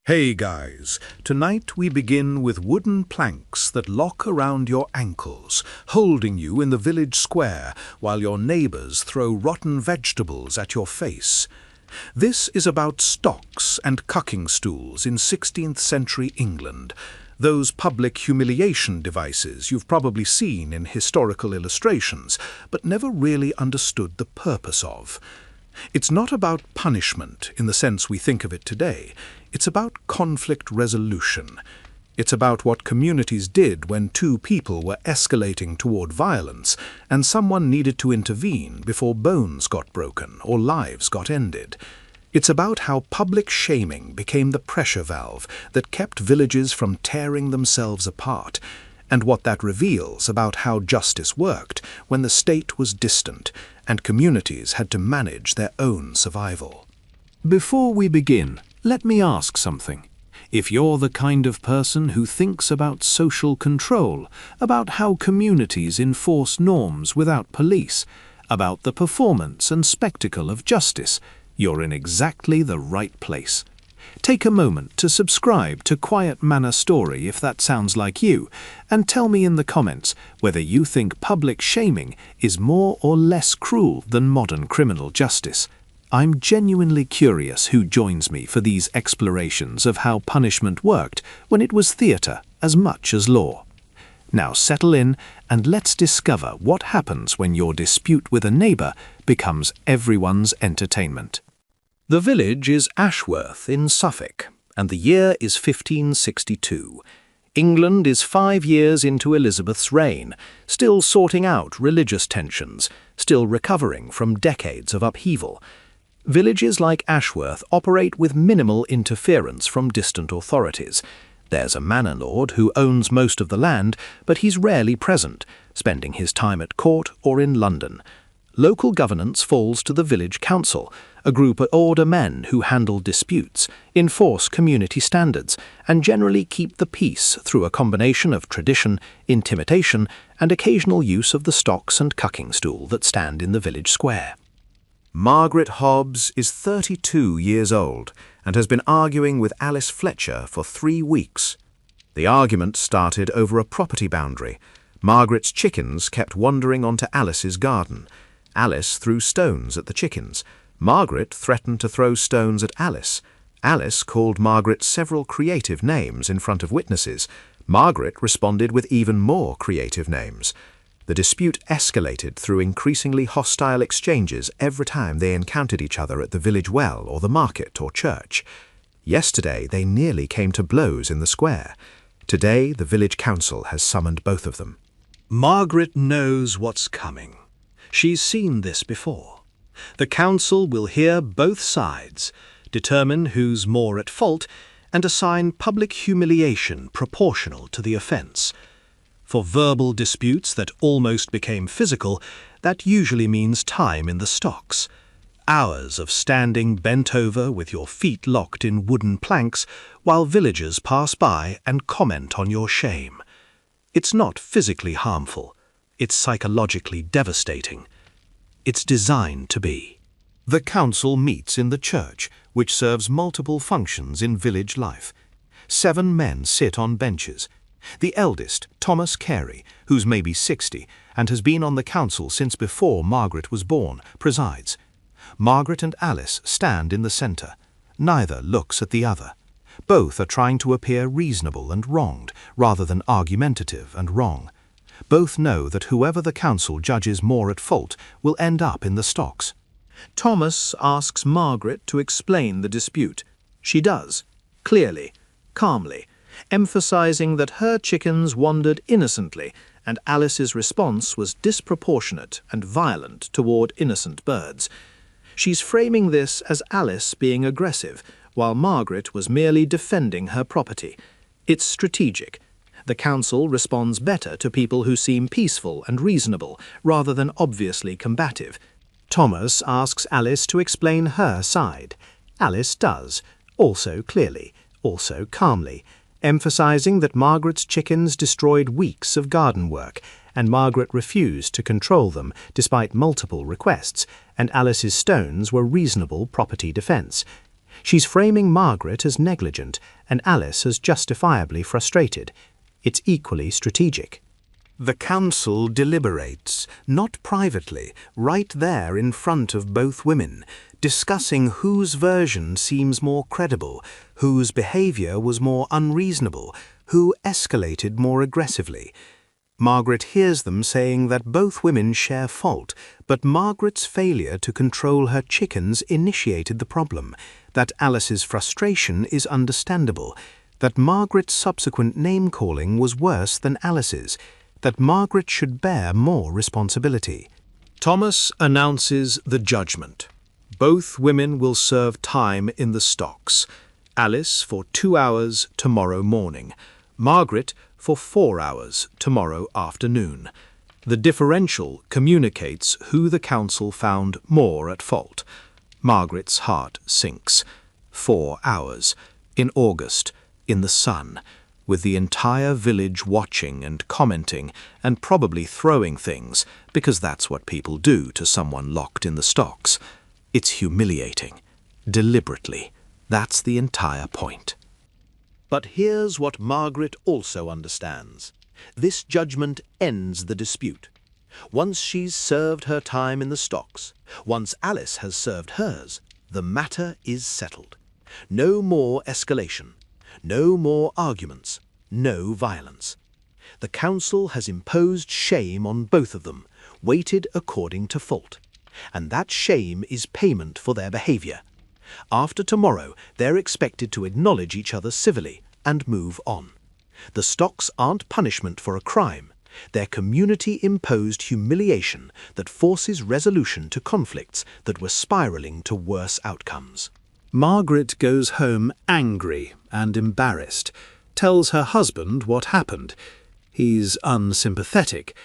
Hey guys, tonight we begin with wooden planks that lock around your ankles, holding you in the village square while your neighbors throw rotten vegetables at your face. This is about stocks and cucking stools in 16th century England, those public humiliation devices you've probably seen in historical illustrations, but never really understood the purpose of. It's not about punishment in the sense we think of it today. It's about conflict resolution. It's about what communities did when two people were escalating toward violence and someone needed to intervene before bones got broken or lives got ended. It's about how public shaming became the pressure valve that kept villages from tearing themselves apart, and what that reveals about how justice worked when the state was distant and communities had to manage their own survival. Before we begin, let me ask something. If you're the kind of person who thinks about social control, about how communities enforce norms without police, about the performance and spectacle of justice, you're in exactly the right place. Take a moment to subscribe to Quiet Manor Story if that sounds like you, and tell me in the comments whether you think public shaming is more or less cruel than modern criminal justice. I'm genuinely curious who joins me for these explorations of how punishment worked when it was theatre as much as law. Now settle in and let's discover what happens when your dispute with a neighbour becomes everyone's entertainment. The village is Ashworth in Suffolk, and the year is 1562. England is 5 years into Elizabeth's reign, still sorting out religious tensions, still recovering from decades of upheaval. Villages like Ashworth operate with minimal interference from distant authorities. There's a manor lord who owns most of the land, but he's rarely present, spending his time at court or in London. Local governance falls to the village council, a group of older men who handle disputes, enforce community standards, and generally keep the peace through a combination of tradition, intimidation, and occasional use of the stocks and cucking stool that stand in the village square. Margaret Hobbs is 32 years old and has been arguing with Alice Fletcher for 3 weeks. The argument started over a property boundary. Margaret's chickens kept wandering onto Alice's garden. Alice threw stones at the chickens. Margaret threatened to throw stones at Alice. Alice called Margaret several creative names in front of witnesses. Margaret responded with even more creative names. The dispute escalated through increasingly hostile exchanges every time they encountered each other at the village well or the market or church. Yesterday they nearly came to blows in the square. Today the village council has summoned both of them. Margaret knows what's coming. She's seen this before. The council will hear both sides, determine who's more at fault, and assign public humiliation proportional to the offence. For verbal disputes that almost became physical, that usually means time in the stocks. Hours of standing bent over with your feet locked in wooden planks while villagers pass by and comment on your shame. It's not physically harmful. It's psychologically devastating. It's designed to be. The council meets in the church, which serves multiple functions in village life. 7 men sit on benches. The eldest, Thomas Carey, who's maybe 60 and has been on the council since before Margaret was born, presides. Margaret and Alice stand in the centre. Neither looks at the other. Both are trying to appear reasonable and wronged, rather than argumentative and wrong. Both know that whoever the council judges more at fault will end up in the stocks. Thomas asks Margaret to explain the dispute. She does, clearly, calmly, emphasizing that her chickens wandered innocently and Alice's response was disproportionate and violent toward innocent birds. She's framing this as Alice being aggressive, while Margaret was merely defending her property. It's strategic. The council responds better to people who seem peaceful and reasonable, rather than obviously combative. Thomas asks Alice to explain her side. Alice does, also clearly, also calmly, emphasizing that Margaret's chickens destroyed weeks of garden work, and Margaret refused to control them despite multiple requests, and Alice's stones were reasonable property defense. She's framing Margaret as negligent and Alice as justifiably frustrated. It's equally strategic. The council deliberates, not privately, right there in front of both women, discussing whose version seems more credible, whose behavior was more unreasonable, who escalated more aggressively. Margaret hears them saying that both women share fault, but Margaret's failure to control her chickens initiated the problem, that Alice's frustration is understandable, that Margaret's subsequent name-calling was worse than Alice's, that Margaret should bear more responsibility. Thomas announces the judgment. Both women will serve time in the stocks. Alice for 2 hours tomorrow morning. Margaret for 4 hours tomorrow afternoon. The differential communicates who the council found more at fault. Margaret's heart sinks. 4 hours. In August, in the sun, with the entire village watching and commenting and probably throwing things, because that's what people do to someone locked in the stocks. It's humiliating. Deliberately. That's the entire point. But here's what Margaret also understands. This judgment ends the dispute. Once she's served her time in the stocks, once Alice has served hers, the matter is settled. No more escalation. No more arguments, no violence. The council has imposed shame on both of them, weighted according to fault. And that shame is payment for their behavior. After tomorrow, they're expected to acknowledge each other civilly and move on. The stocks aren't punishment for a crime. They're community-imposed humiliation that forces resolution to conflicts that were spiraling to worse outcomes. Margaret goes home angry and embarrassed, tells her husband what happened. He's unsympathetic.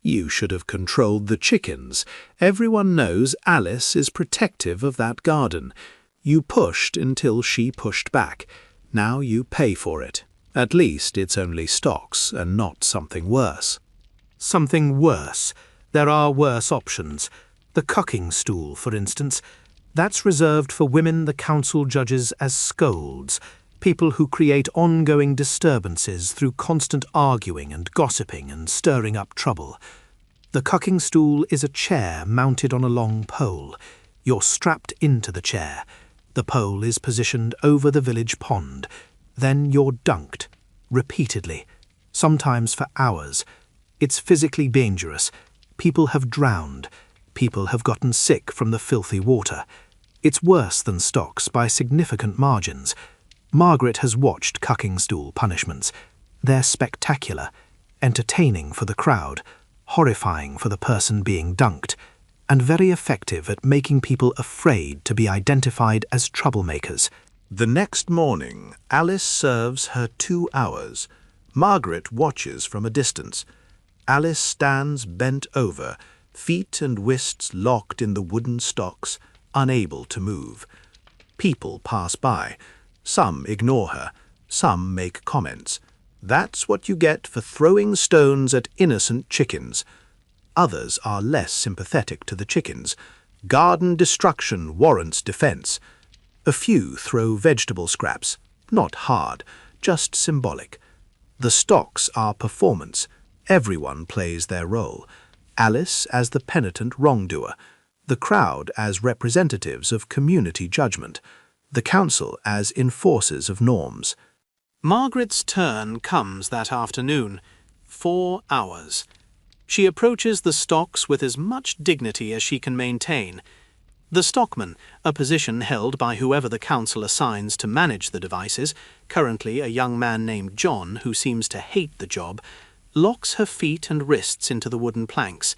You should have controlled the chickens. Everyone knows Alice is protective of that garden. You pushed until she pushed back. Now you pay for it. At least it's only stocks and not something worse. Something worse. There are worse options. The cucking stool, for instance. That's reserved for women the council judges as scolds, people who create ongoing disturbances through constant arguing and gossiping and stirring up trouble. The cucking stool is a chair mounted on a long pole. You're strapped into the chair. The pole is positioned over the village pond. Then you're dunked, repeatedly, sometimes for hours. It's physically dangerous. People have drowned. People have gotten sick from the filthy water. It's worse than stocks by significant margins. Margaret has watched cucking stool punishments. They're spectacular, entertaining for the crowd, horrifying for the person being dunked, and very effective at making people afraid to be identified as troublemakers. The next morning, Alice serves her 2 hours. Margaret watches from a distance. Alice stands bent over, feet and wrists locked in the wooden stocks, unable to move. People pass by. Some ignore her. Some make comments. That's what you get for throwing stones at innocent chickens. Others are less sympathetic to the chickens. Garden destruction warrants defense. A few throw vegetable scraps, not hard, just symbolic. The stocks are performance. Everyone plays their role. Alice as the penitent wrongdoer. The crowd as representatives of community judgment, the council as enforcers of norms. Margaret's turn comes that afternoon. 4 hours. She approaches the stocks with as much dignity as she can maintain. The stockman, a position held by whoever the council assigns to manage the devices, currently a young man named John who seems to hate the job, locks her feet and wrists into the wooden planks.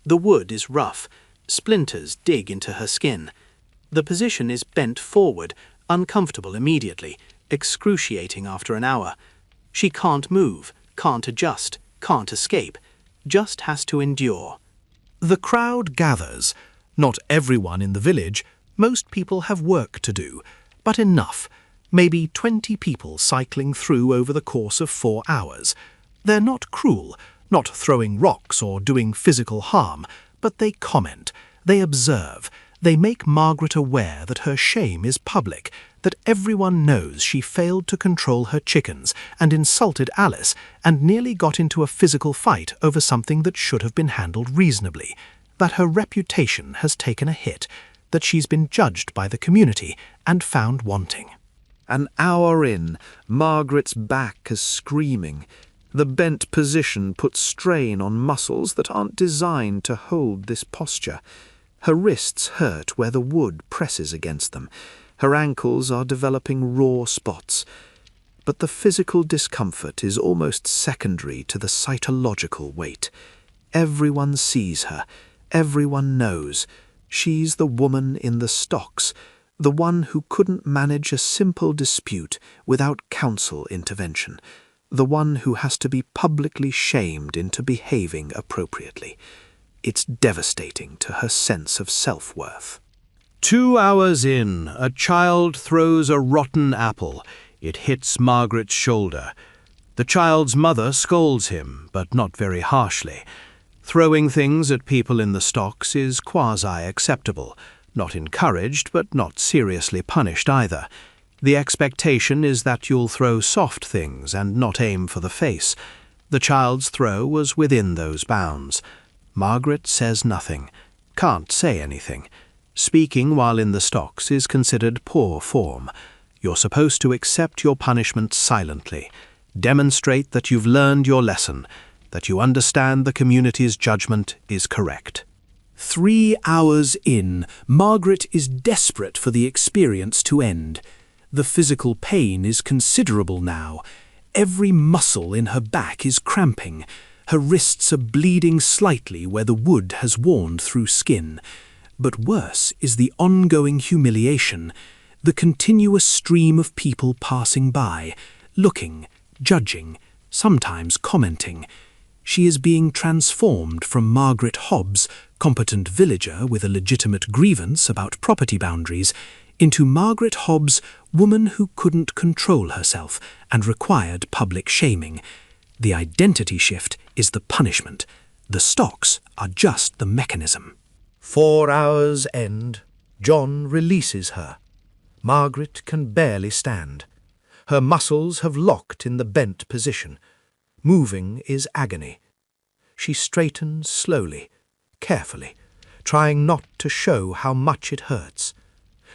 The wood is rough. Splinters dig into her skin. The position is bent forward, uncomfortable immediately, excruciating after an hour. She can't move, can't adjust, can't escape, just has to endure. The crowd gathers. Not everyone in the village. Most people have work to do, but enough. Maybe 20 people cycling through over the course of 4 hours. They're not cruel, not throwing rocks or doing physical harm, but they comment, they observe, They make Margaret aware that her shame is public, that everyone knows she failed to control her chickens and insulted Alice and nearly got into a physical fight over something that should have been handled reasonably, that her reputation has taken a hit, that she's been judged by the community and found wanting. An hour in, Margaret's back is screaming. The bent position puts strain on muscles that aren't designed to hold this posture. Her wrists hurt where the wood presses against them. Her ankles are developing raw spots. But the physical discomfort is almost secondary to the psychological weight. Everyone sees her. Everyone knows. She's the woman in the stocks, the one who couldn't manage a simple dispute without council intervention, the one who has to be publicly shamed into behaving appropriately. It's devastating to her sense of self-worth. 2 hours in, a child throws a rotten apple. It hits Margaret's shoulder. The child's mother scolds him, but not very harshly. Throwing things at people in the stocks is quasi-acceptable, not encouraged, but not seriously punished either. The expectation is that you'll throw soft things and not aim for the face. The child's throw was within those bounds. Margaret says nothing, can't say anything. Speaking while in the stocks is considered poor form. You're supposed to accept your punishment silently, demonstrate that you've learned your lesson, that you understand the community's judgment is correct. 3 hours in, Margaret is desperate for the experience to end. The physical pain is considerable now. Every muscle in her back is cramping. Her wrists are bleeding slightly where the wood has worn through skin. But worse is the ongoing humiliation, the continuous stream of people passing by, looking, judging, sometimes commenting. She is being transformed from Margaret Hobbs, competent villager with a legitimate grievance about property boundaries, into Margaret Hobbs, woman who couldn't control herself and required public shaming. The identity shift is the punishment. The stocks are just the mechanism. 4 hours end. John releases her. Margaret can barely stand. Her muscles have locked in the bent position. Moving is agony. She straightens slowly, carefully, trying not to show how much it hurts,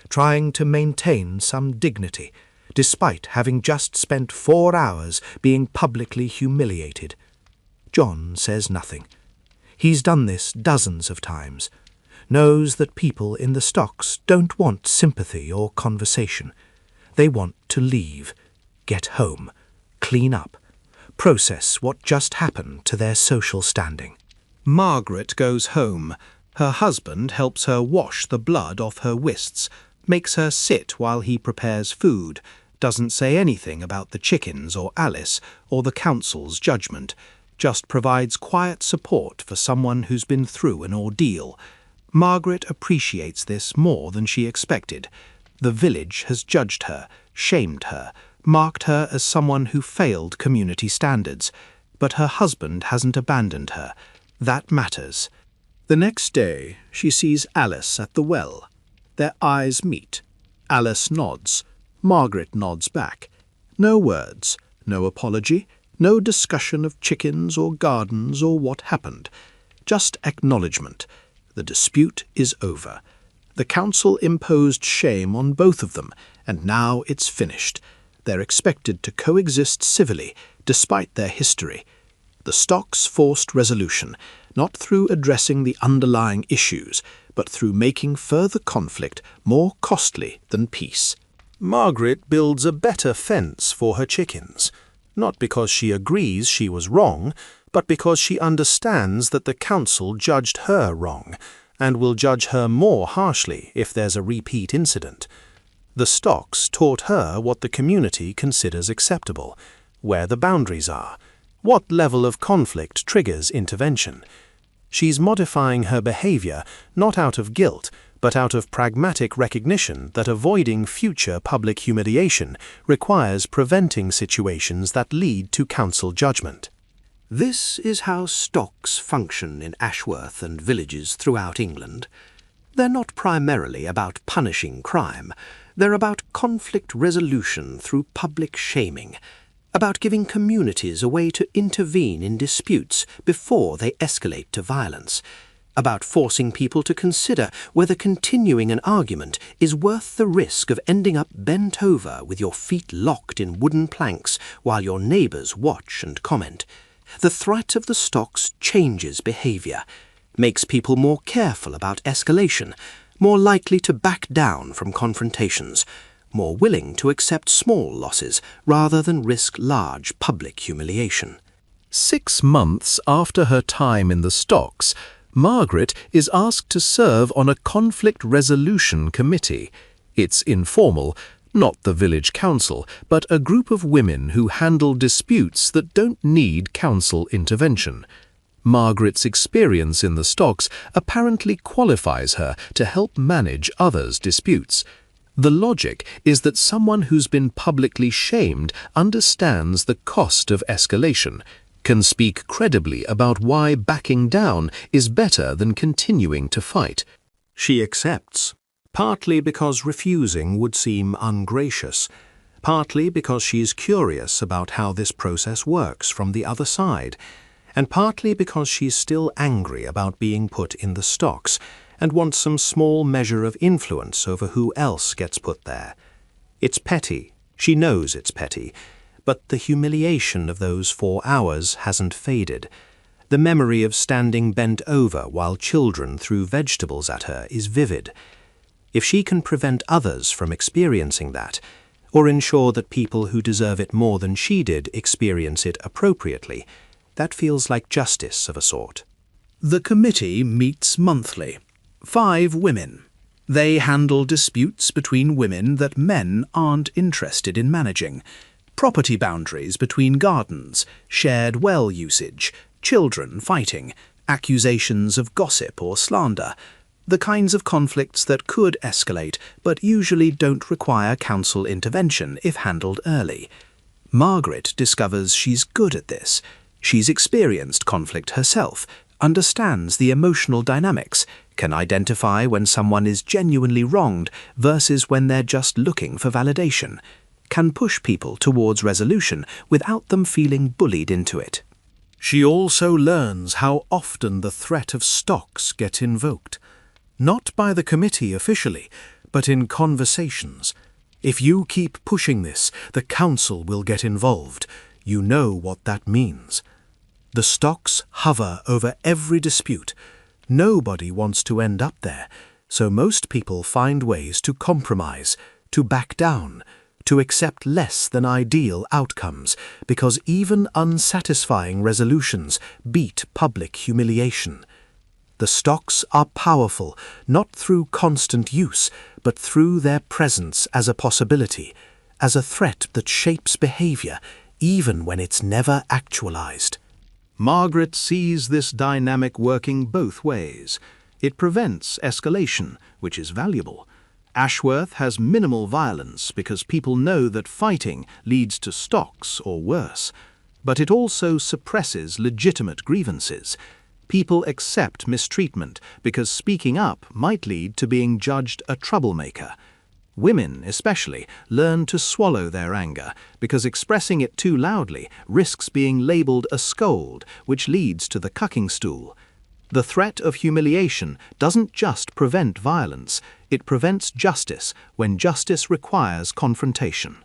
trying to maintain some dignity, despite having just spent 4 hours being publicly humiliated. John says nothing. He's done this dozens of times, knows that people in the stocks don't want sympathy or conversation. They want to leave, get home, clean up, process what just happened to their social standing. Margaret goes home. Her husband helps her wash the blood off her wrists, makes her sit while he prepares food, doesn't say anything about the chickens or Alice or the council's judgment, just provides quiet support for someone who's been through an ordeal. Margaret appreciates this more than she expected. The village has judged her, shamed her, marked her as someone who failed community standards, but her husband hasn't abandoned her. That matters. The next day, she sees Alice at the well. Their eyes meet. Alice nods. Margaret nods back. No words, no apology, no discussion of chickens or gardens or what happened. Just acknowledgement. The dispute is over. The council imposed shame on both of them, and now it's finished. They're expected to coexist civilly, despite their history. The stocks forced resolution, not through addressing the underlying issues, but through making further conflict more costly than peace. Margaret builds a better fence for her chickens, not because she agrees she was wrong, but because she understands that the council judged her wrong, and will judge her more harshly if there's a repeat incident. The stocks taught her what the community considers acceptable, where the boundaries are, what level of conflict triggers intervention. She's modifying her behavior not out of guilt, but out of pragmatic recognition that avoiding future public humiliation requires preventing situations that lead to council judgment. This is how stocks function in Ashworth and villages throughout England. They're not primarily about punishing crime. They're about conflict resolution through public shaming, about giving communities a way to intervene in disputes before they escalate to violence, about forcing people to consider whether continuing an argument is worth the risk of ending up bent over with your feet locked in wooden planks while your neighbours watch and comment. The threat of the stocks changes behaviour, makes people more careful about escalation, more likely to back down from confrontations, more willing to accept small losses rather than risk large public humiliation. 6 months after her time in the stocks, Margaret is asked to serve on a conflict resolution committee. It's informal, not the village council, but a group of women who handle disputes that don't need council intervention. Margaret's experience in the stocks apparently qualifies her to help manage others' disputes. The logic is that someone who's been publicly shamed understands the cost of escalation, can speak credibly about why backing down is better than continuing to fight. She accepts, partly because refusing would seem ungracious, partly because she's curious about how this process works from the other side, and partly because she's still angry about being put in the stocks and wants some small measure of influence over who else gets put there. It's petty. She knows it's petty. But the humiliation of those 4 hours hasn't faded. The memory of standing bent over while children threw vegetables at her is vivid. If she can prevent others from experiencing that, or ensure that people who deserve it more than she did experience it appropriately, that feels like justice of a sort. The committee meets monthly. 5 women. They handle disputes between women that men aren't interested in managing. Property boundaries between gardens, shared well usage, children fighting, accusations of gossip or slander, the kinds of conflicts that could escalate but usually don't require council intervention if handled early. Margaret discovers she's good at this. She's experienced conflict herself, understands the emotional dynamics, can identify when someone is genuinely wronged versus when they're just looking for validation, can push people towards resolution without them feeling bullied into it. She also learns how often the threat of stocks gets invoked, not by the committee officially, but in conversations. If you keep pushing this, the council will get involved. You know what that means. The stocks hover over every dispute. Nobody wants to end up there, so most people find ways to compromise, to back down, to accept less than ideal outcomes, because even unsatisfying resolutions beat public humiliation. The stocks are powerful, not through constant use, but through their presence as a possibility, as a threat that shapes behavior, even when it's never actualized. Margaret sees this dynamic working both ways. It prevents escalation, which is valuable. Ashworth has minimal violence because people know that fighting leads to stocks or worse. But it also suppresses legitimate grievances. People accept mistreatment because speaking up might lead to being judged a troublemaker. Women, especially, learn to swallow their anger because expressing it too loudly risks being labelled a scold, which leads to the cucking stool. The threat of humiliation doesn't just prevent violence, it prevents justice when justice requires confrontation.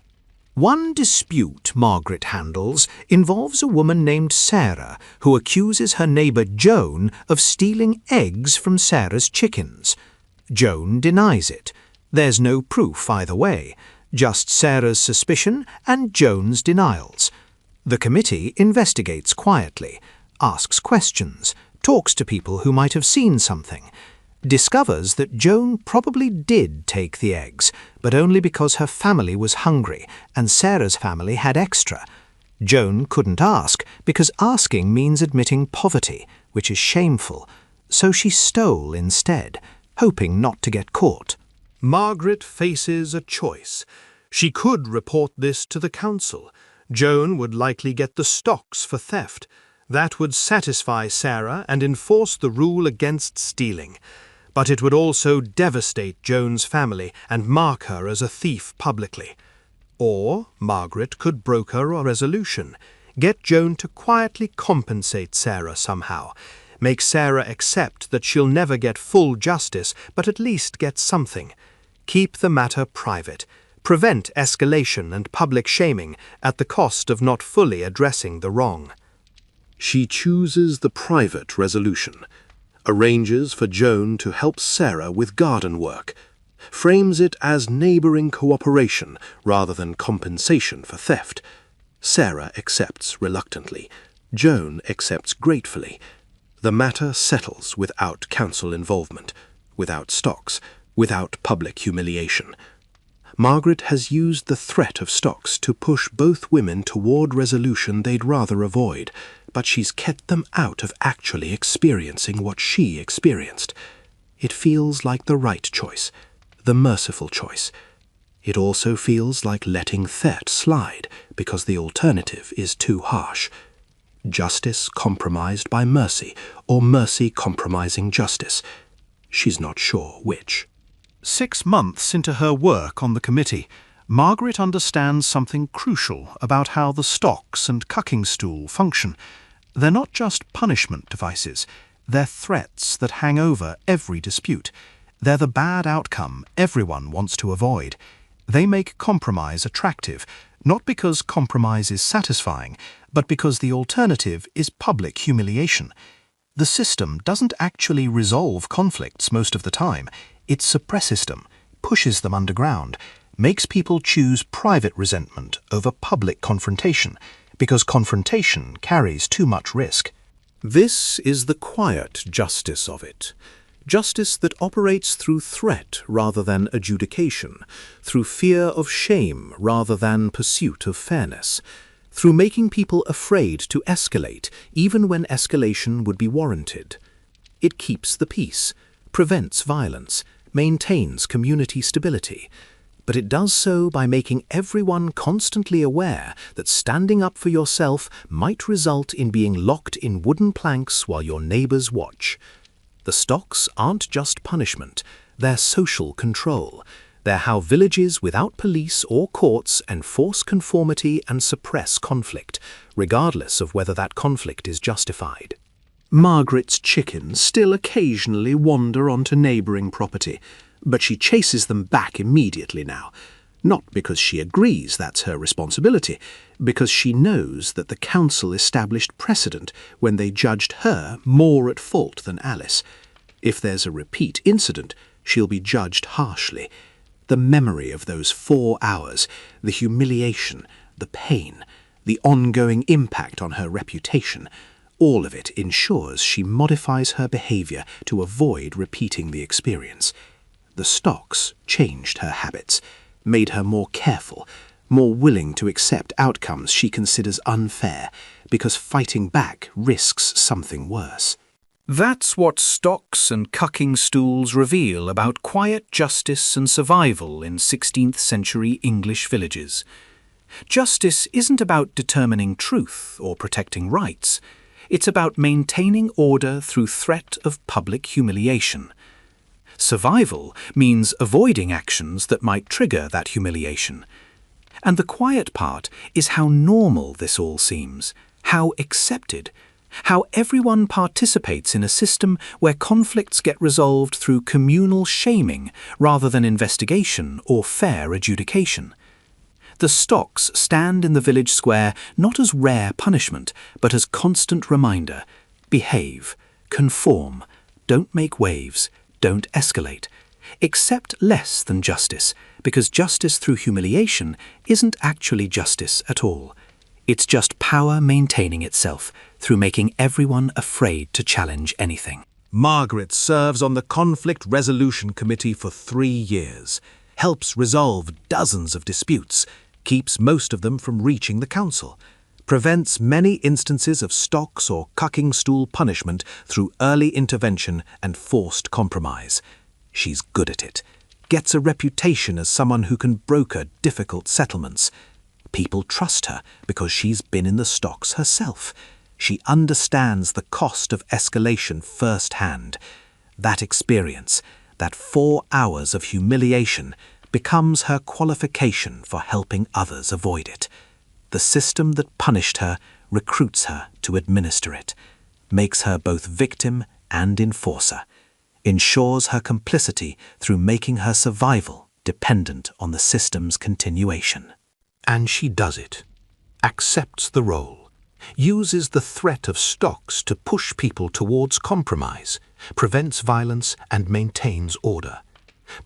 One dispute Margaret handles involves a woman named Sarah who accuses her neighbour Joan of stealing eggs from Sarah's chickens. Joan denies it. There's no proof either way, just Sarah's suspicion and Joan's denials. The committee investigates quietly, asks questions, talks to people who might have seen something, discovers that Joan probably did take the eggs, but only because her family was hungry and Sarah's family had extra. Joan couldn't ask because asking means admitting poverty, which is shameful, so she stole instead, hoping not to get caught. Margaret faces a choice. She could report this to the council. Joan would likely get the stocks for theft. That would satisfy Sarah and enforce the rule against stealing. but it would also devastate Joan's family and mark her as a thief publicly. Or Margaret could broker a resolution, get Joan to quietly compensate Sarah somehow, make Sarah accept that she'll never get full justice, but at least get something. Keep the matter private, prevent escalation and public shaming at the cost of not fully addressing the wrong. She chooses the private resolution, arranges for Joan to help Sarah with garden work, frames it as neighbouring cooperation rather than compensation for theft. Sarah accepts reluctantly. Joan accepts gratefully. The matter settles without council involvement, without stocks, without public humiliation. Margaret has used the threat of stocks to push both women toward resolution they'd rather avoid, but she's kept them out of actually experiencing what she experienced. It feels like the right choice, the merciful choice. It also feels like letting theft slide because the alternative is too harsh. Justice compromised by mercy, or mercy compromising justice. She's not sure which. 6 months into her work on the committee, Margaret understands something crucial about how the stocks and cucking stool function. They're not just punishment devices, they're threats that hang over every dispute. They're the bad outcome everyone wants to avoid. They make compromise attractive, not because compromise is satisfying, but because the alternative is public humiliation. The system doesn't actually resolve conflicts most of the time. It suppresses them, pushes them underground, makes people choose private resentment over public confrontation, because confrontation carries too much risk. This is the quiet justice of it. Justice that operates through threat rather than adjudication, through fear of shame rather than pursuit of fairness, through making people afraid to escalate even when escalation would be warranted. It keeps the peace, prevents violence, maintains community stability, but it does so by making everyone constantly aware that standing up for yourself might result in being locked in wooden planks while your neighbours watch. The stocks aren't just punishment, they're social control. They're how villages without police or courts enforce conformity and suppress conflict, regardless of whether that conflict is justified. Margaret's chickens still occasionally wander onto neighbouring property, but she chases them back immediately now. Not because she agrees that's her responsibility, because she knows that the council established precedent when they judged her more at fault than Alice. If there's a repeat incident, she'll be judged harshly. The memory of those 4 hours, the humiliation, the pain, the ongoing impact on her reputation, all of it ensures she modifies her behaviour to avoid repeating the experience. The stocks changed her habits, made her more careful, more willing to accept outcomes she considers unfair, because fighting back risks something worse. That's what stocks and cucking stools reveal about quiet justice and survival in 16th century English villages. Justice isn't about determining truth or protecting rights. It's about maintaining order through threat of public humiliation. Survival means avoiding actions that might trigger that humiliation. And the quiet part is how normal this all seems, how accepted, how everyone participates in a system where conflicts get resolved through communal shaming rather than investigation or fair adjudication. The stocks stand in the village square not as rare punishment, but as constant reminder. Behave, conform, don't make waves, don't escalate. Accept less than justice, because justice through humiliation isn't actually justice at all. It's just power maintaining itself through making everyone afraid to challenge anything. Margaret serves on the Conflict Resolution Committee for 3 years, helps resolve dozens of disputes, keeps most of them from reaching the council, prevents many instances of stocks or cucking stool punishment through early intervention and forced compromise. She's good at it, gets a reputation as someone who can broker difficult settlements. People trust her because she's been in the stocks herself. She understands the cost of escalation firsthand. That experience, that 4 hours of humiliation, becomes her qualification for helping others avoid it. The system that punished her recruits her to administer it, makes her both victim and enforcer, ensures her complicity through making her survival dependent on the system's continuation. And she does it, accepts the role, uses the threat of stocks to push people towards compromise, prevents violence and maintains order,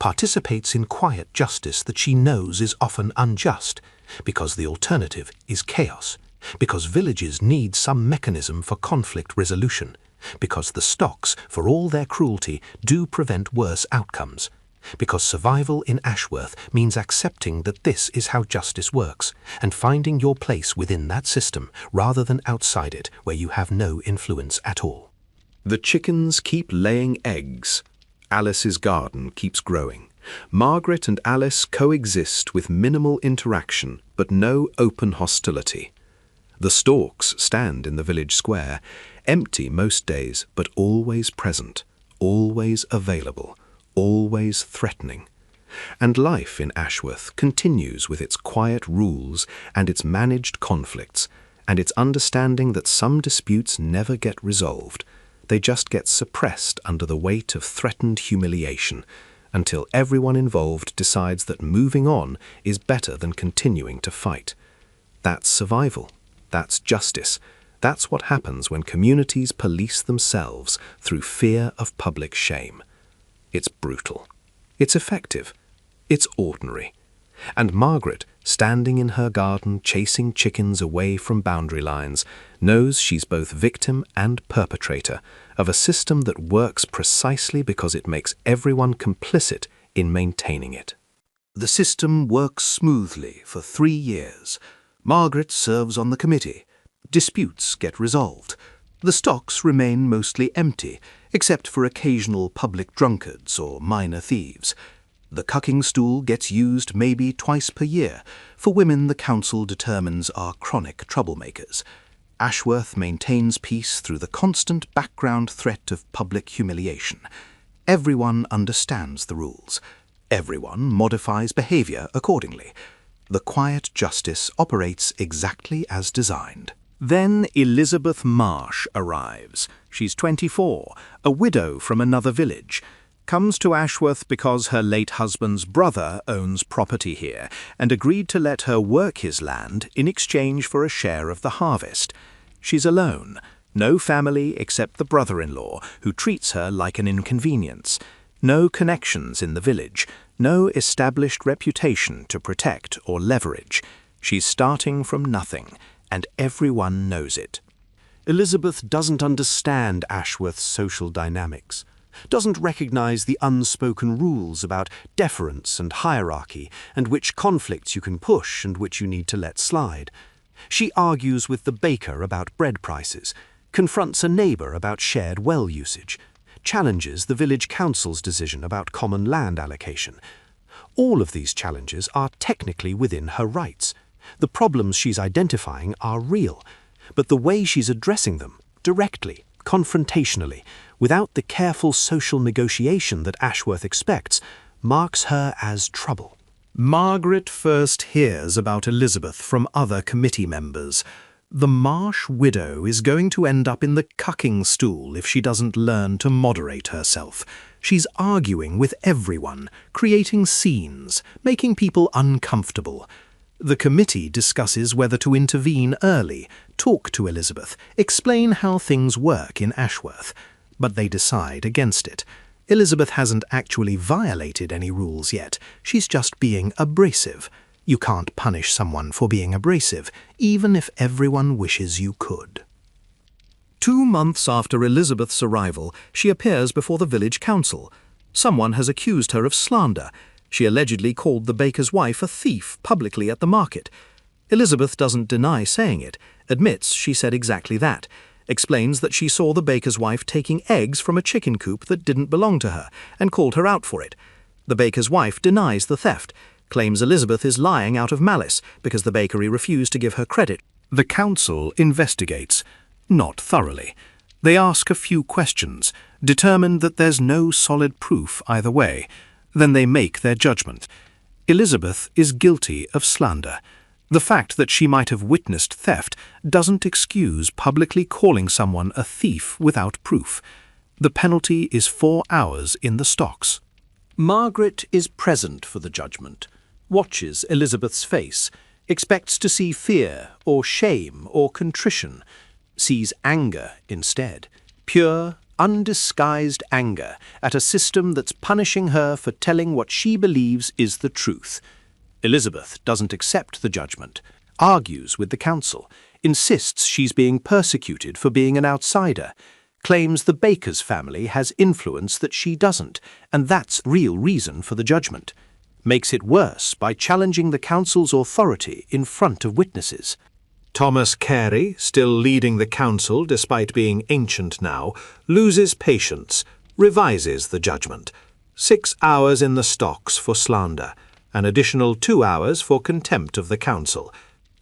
participates in quiet justice that she knows is often unjust, because the alternative is chaos, because villages need some mechanism for conflict resolution, because the stocks, for all their cruelty, do prevent worse outcomes, because survival in Ashworth means accepting that this is how justice works, and finding your place within that system rather than outside it where you have no influence at all. The chickens keep laying eggs. Alice's garden keeps growing. Margaret and Alice coexist with minimal interaction but no open hostility. The stalks stand in the village square, empty most days but always present, always available, always threatening. And life in Ashworth continues with its quiet rules and its managed conflicts, and its understanding that some disputes never get resolved. They just get suppressed under the weight of threatened humiliation, until everyone involved decides that moving on is better than continuing to fight. That's survival. That's justice. That's what happens when communities police themselves through fear of public shame. It's brutal. It's effective. It's ordinary. And Margaret, standing in her garden chasing chickens away from boundary lines, knows she's both victim and perpetrator of a system that works precisely because it makes everyone complicit in maintaining it. The system works smoothly for 3 years. Margaret serves on the committee. Disputes get resolved. The stocks remain mostly empty, except for occasional public drunkards or minor thieves. The cucking stool gets used maybe twice per year for women the council determines are chronic troublemakers. Ashworth maintains peace through the constant background threat of public humiliation. Everyone understands the rules. Everyone modifies behavior accordingly. The quiet justice operates exactly as designed. Then Elizabeth Marsh arrives. She's 24, a widow from another village. Comes to Ashworth because her late husband's brother owns property here and agreed to let her work his land in exchange for a share of the harvest. She's alone, no family except the brother-in-law, who treats her like an inconvenience. No connections in the village, no established reputation to protect or leverage. She's starting from nothing, and everyone knows it. Elizabeth doesn't understand Ashworth's social dynamics, doesn't recognize the unspoken rules about deference and hierarchy, and which conflicts you can push and which you need to let slide. She argues with the baker about bread prices, confronts a neighbour about shared well usage, challenges the village council's decision about common land allocation. All of these challenges are technically within her rights. The problems she's identifying are real, but the way she's addressing them, directly, confrontationally, without the careful social negotiation that Ashworth expects, marks her as trouble. Margaret first hears about Elizabeth from other committee members. The Marsh widow is going to end up in the cucking stool if she doesn't learn to moderate herself. She's arguing with everyone, creating scenes, making people uncomfortable. The committee discusses whether to intervene early, talk to Elizabeth, explain how things work in Ashworth. But they decide against it. Elizabeth hasn't actually violated any rules yet. She's just being abrasive. You can't punish someone for being abrasive, even if everyone wishes you could. 2 months after Elizabeth's arrival, she appears before the village council. Someone has accused her of slander. She allegedly called the baker's wife a thief publicly at the market. Elizabeth doesn't deny saying it, admits she said exactly that, explains that she saw the baker's wife taking eggs from a chicken coop that didn't belong to her, and called her out for it. The baker's wife denies the theft, claims Elizabeth is lying out of malice because the bakery refused to give her credit. The council investigates, not thoroughly. They ask a few questions, determined that there's no solid proof either way. Then they make their judgment. Elizabeth is guilty of slander. The fact that she might have witnessed theft doesn't excuse publicly calling someone a thief without proof. The penalty is 4 hours in the stocks. Margaret is present for the judgment, watches Elizabeth's face, expects to see fear or shame or contrition, sees anger instead, pure, undisguised anger at a system that's punishing her for telling what she believes is the truth. Elizabeth doesn't accept the judgment, argues with the council, insists she's being persecuted for being an outsider, claims the Baker's family has influence that she doesn't, and that's real reason for the judgment. Makes it worse by challenging the council's authority in front of witnesses. Thomas Carey, still leading the council despite being ancient now, loses patience, revises the judgment. 6 hours in the stocks for slander, an additional 2 hours for contempt of the council.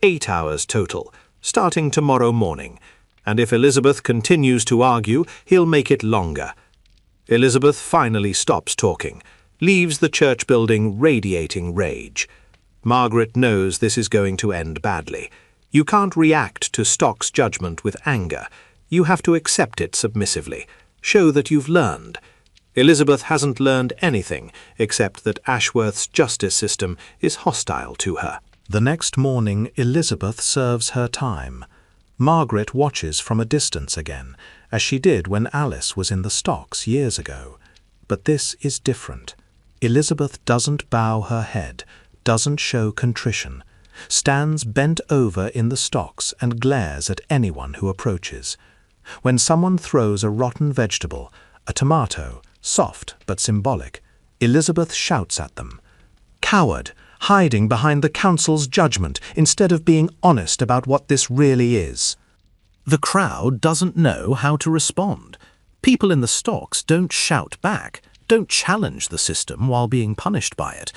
8 hours total, starting tomorrow morning. And if Elizabeth continues to argue, he'll make it longer. Elizabeth finally stops talking, leaves the church building radiating rage. Margaret knows this is going to end badly. You can't react to Stock's judgment with anger. You have to accept it submissively, show that you've learned. Elizabeth hasn't learned anything except that Ashworth's justice system is hostile to her. The next morning, Elizabeth serves her time. Margaret watches from a distance again, as she did when Alice was in the stocks years ago. But this is different. Elizabeth doesn't bow her head, doesn't show contrition, stands bent over in the stocks and glares at anyone who approaches. When someone throws a rotten vegetable, a tomato, soft but symbolic, Elizabeth shouts at them. Coward, hiding behind the council's judgment instead of being honest about what this really is. The crowd doesn't know how to respond. People in the stocks don't shout back, don't challenge the system while being punished by it.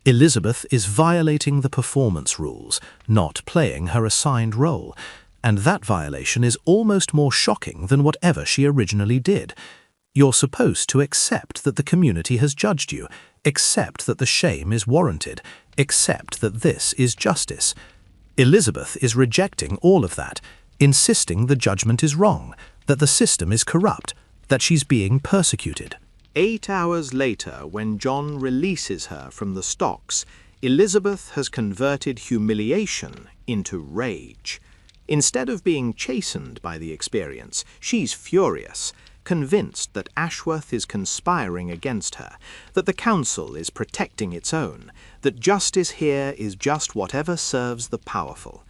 Elizabeth is violating the performance rules, not playing her assigned role, and that violation is almost more shocking than whatever she originally did. You're supposed to accept that the community has judged you, accept that the shame is warranted, accept that this is justice. Elizabeth is rejecting all of that, insisting the judgment is wrong, that the system is corrupt, that she's being persecuted. 8 hours later, when John releases her from the stocks, Elizabeth has converted humiliation into rage. Instead of being chastened by the experience, she's furious, convinced that Ashworth is conspiring against her, that the council is protecting its own, that justice here is just whatever serves the powerful.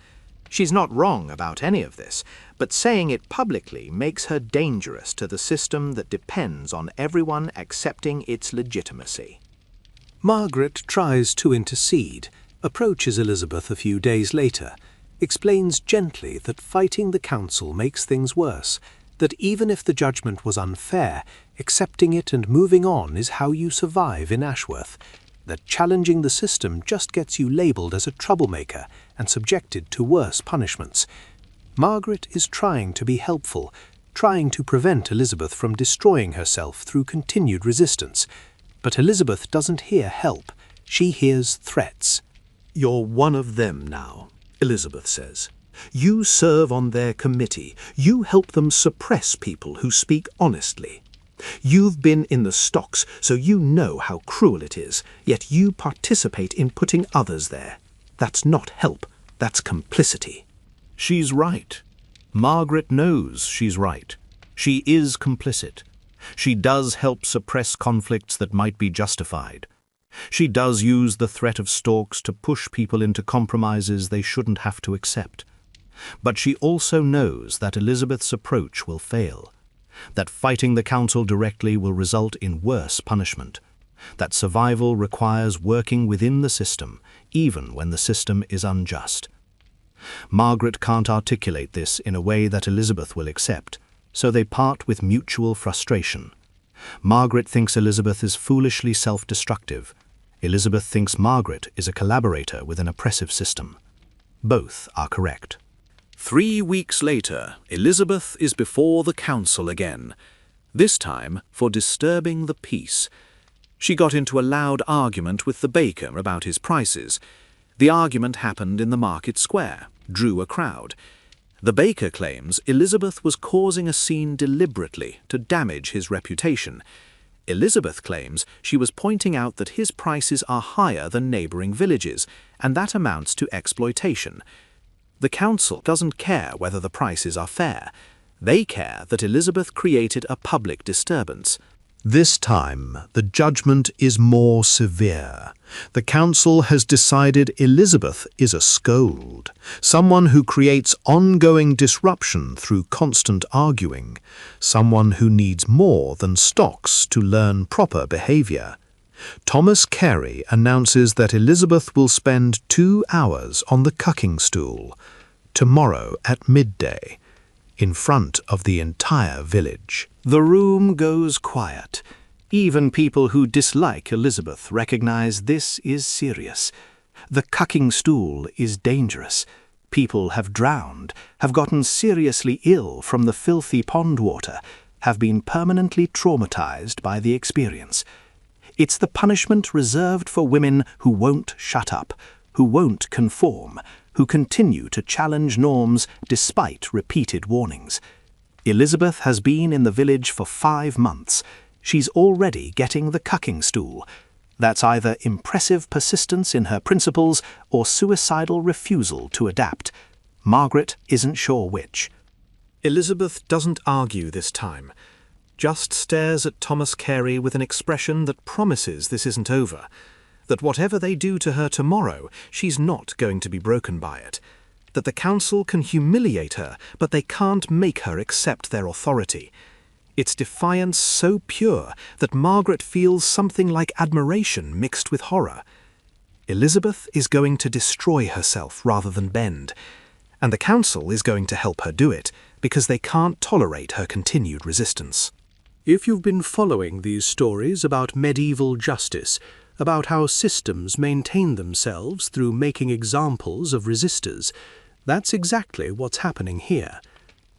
She's not wrong about any of this, but saying it publicly makes her dangerous to the system that depends on everyone accepting its legitimacy. Margaret tries to intercede, approaches Elizabeth a few days later, explains gently that fighting the council makes things worse, that even if the judgment was unfair, accepting it and moving on is how you survive in Ashworth, that challenging the system just gets you labelled as a troublemaker and subjected to worse punishments. Margaret is trying to be helpful, trying to prevent Elizabeth from destroying herself through continued resistance. But Elizabeth doesn't hear help. She hears threats. You're one of them now, Elizabeth says. You serve on their committee. You help them suppress people who speak honestly. You've been in the stocks, so you know how cruel it is, yet you participate in putting others there. That's not help, that's complicity. She's right. Margaret knows she's right. She is complicit. She does help suppress conflicts that might be justified. She does use the threat of stalks to push people into compromises they shouldn't have to accept. But she also knows that Elizabeth's approach will fail, that fighting the council directly will result in worse punishment, that survival requires working within the system, even when the system is unjust. Margaret can't articulate this in a way that Elizabeth will accept, so they part with mutual frustration. Margaret thinks Elizabeth is foolishly self-destructive. Elizabeth thinks Margaret is a collaborator with an oppressive system. Both are correct. 3 weeks later, Elizabeth is before the council again. this time for disturbing the peace. She got into a loud argument with the baker about his prices. The argument happened in the market square, drew a crowd. The baker claims Elizabeth was causing a scene deliberately to damage his reputation. Elizabeth claims she was pointing out that his prices are higher than neighbouring villages, and that amounts to exploitation. The council doesn't care whether the prices are fair. They care that Elizabeth created a public disturbance. This time, the judgment is more severe. The council has decided Elizabeth is a scold, someone who creates ongoing disruption through constant arguing, someone who needs more than stocks to learn proper behaviour. Thomas Carey announces that Elizabeth will spend 2 hours on the cucking stool, tomorrow at midday, in front of the entire village. The room goes quiet. Even people who dislike Elizabeth recognize this is serious. The cucking stool is dangerous. People have drowned, have gotten seriously ill from the filthy pond water, have been permanently traumatized by the experience. It's the punishment reserved for women who won't shut up, who won't conform, who continue to challenge norms despite repeated warnings. Elizabeth has been in the village for 5 months. She's already getting the cucking stool. That's either impressive persistence in her principles or suicidal refusal to adapt. Margaret isn't sure which. Elizabeth doesn't argue this time, just stares at Thomas Carey with an expression that promises this isn't over, that whatever they do to her tomorrow, she's not going to be broken by it, that the council can humiliate her, but they can't make her accept their authority. It's defiance so pure that Margaret feels something like admiration mixed with horror. Elizabeth is going to destroy herself rather than bend, and the council is going to help her do it because they can't tolerate her continued resistance. If you've been following these stories about medieval justice, about how systems maintain themselves through making examples of resistors, that's exactly what's happening here.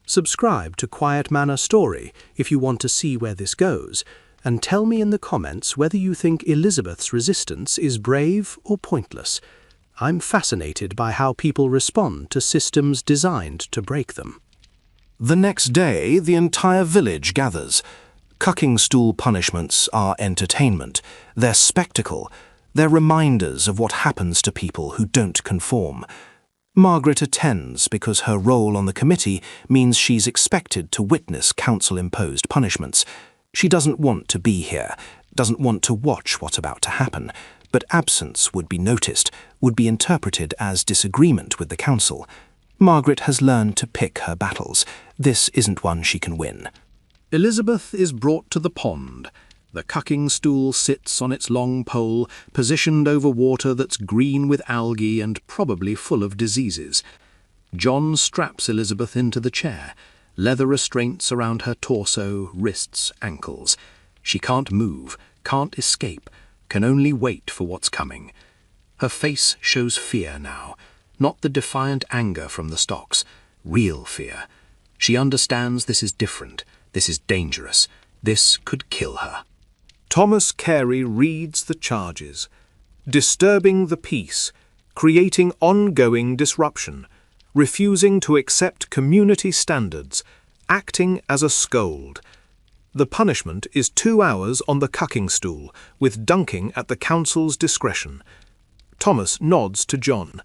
Subscribe to Quiet Manor Story if you want to see where this goes, and tell me in the comments whether you think Elizabeth's resistance is brave or pointless. I'm fascinated by how people respond to systems designed to break them. The next day, the entire village gathers. Cucking stool punishments are entertainment. They're spectacle. They're reminders of what happens to people who don't conform. Margaret attends because her role on the committee means she's expected to witness council-imposed punishments. She doesn't want to be here, doesn't want to watch what's about to happen, but absence would be noticed, would be interpreted as disagreement with the council. Margaret has learned to pick her battles. This isn't one she can win. Elizabeth is brought to the pond. The cucking stool sits on its long pole, positioned over water that's green with algae and probably full of diseases. John straps Elizabeth into the chair, leather restraints around her torso, wrists, ankles. She can't move, can't escape, can only wait for what's coming. Her face shows fear now, not the defiant anger from the stocks, real fear. She understands this is different, this is dangerous, this could kill her. Thomas Carey reads the charges. Disturbing the peace, creating ongoing disruption, refusing to accept community standards, acting as a scold. The punishment is 2 hours on the cucking stool, with dunking at the council's discretion. Thomas nods to John.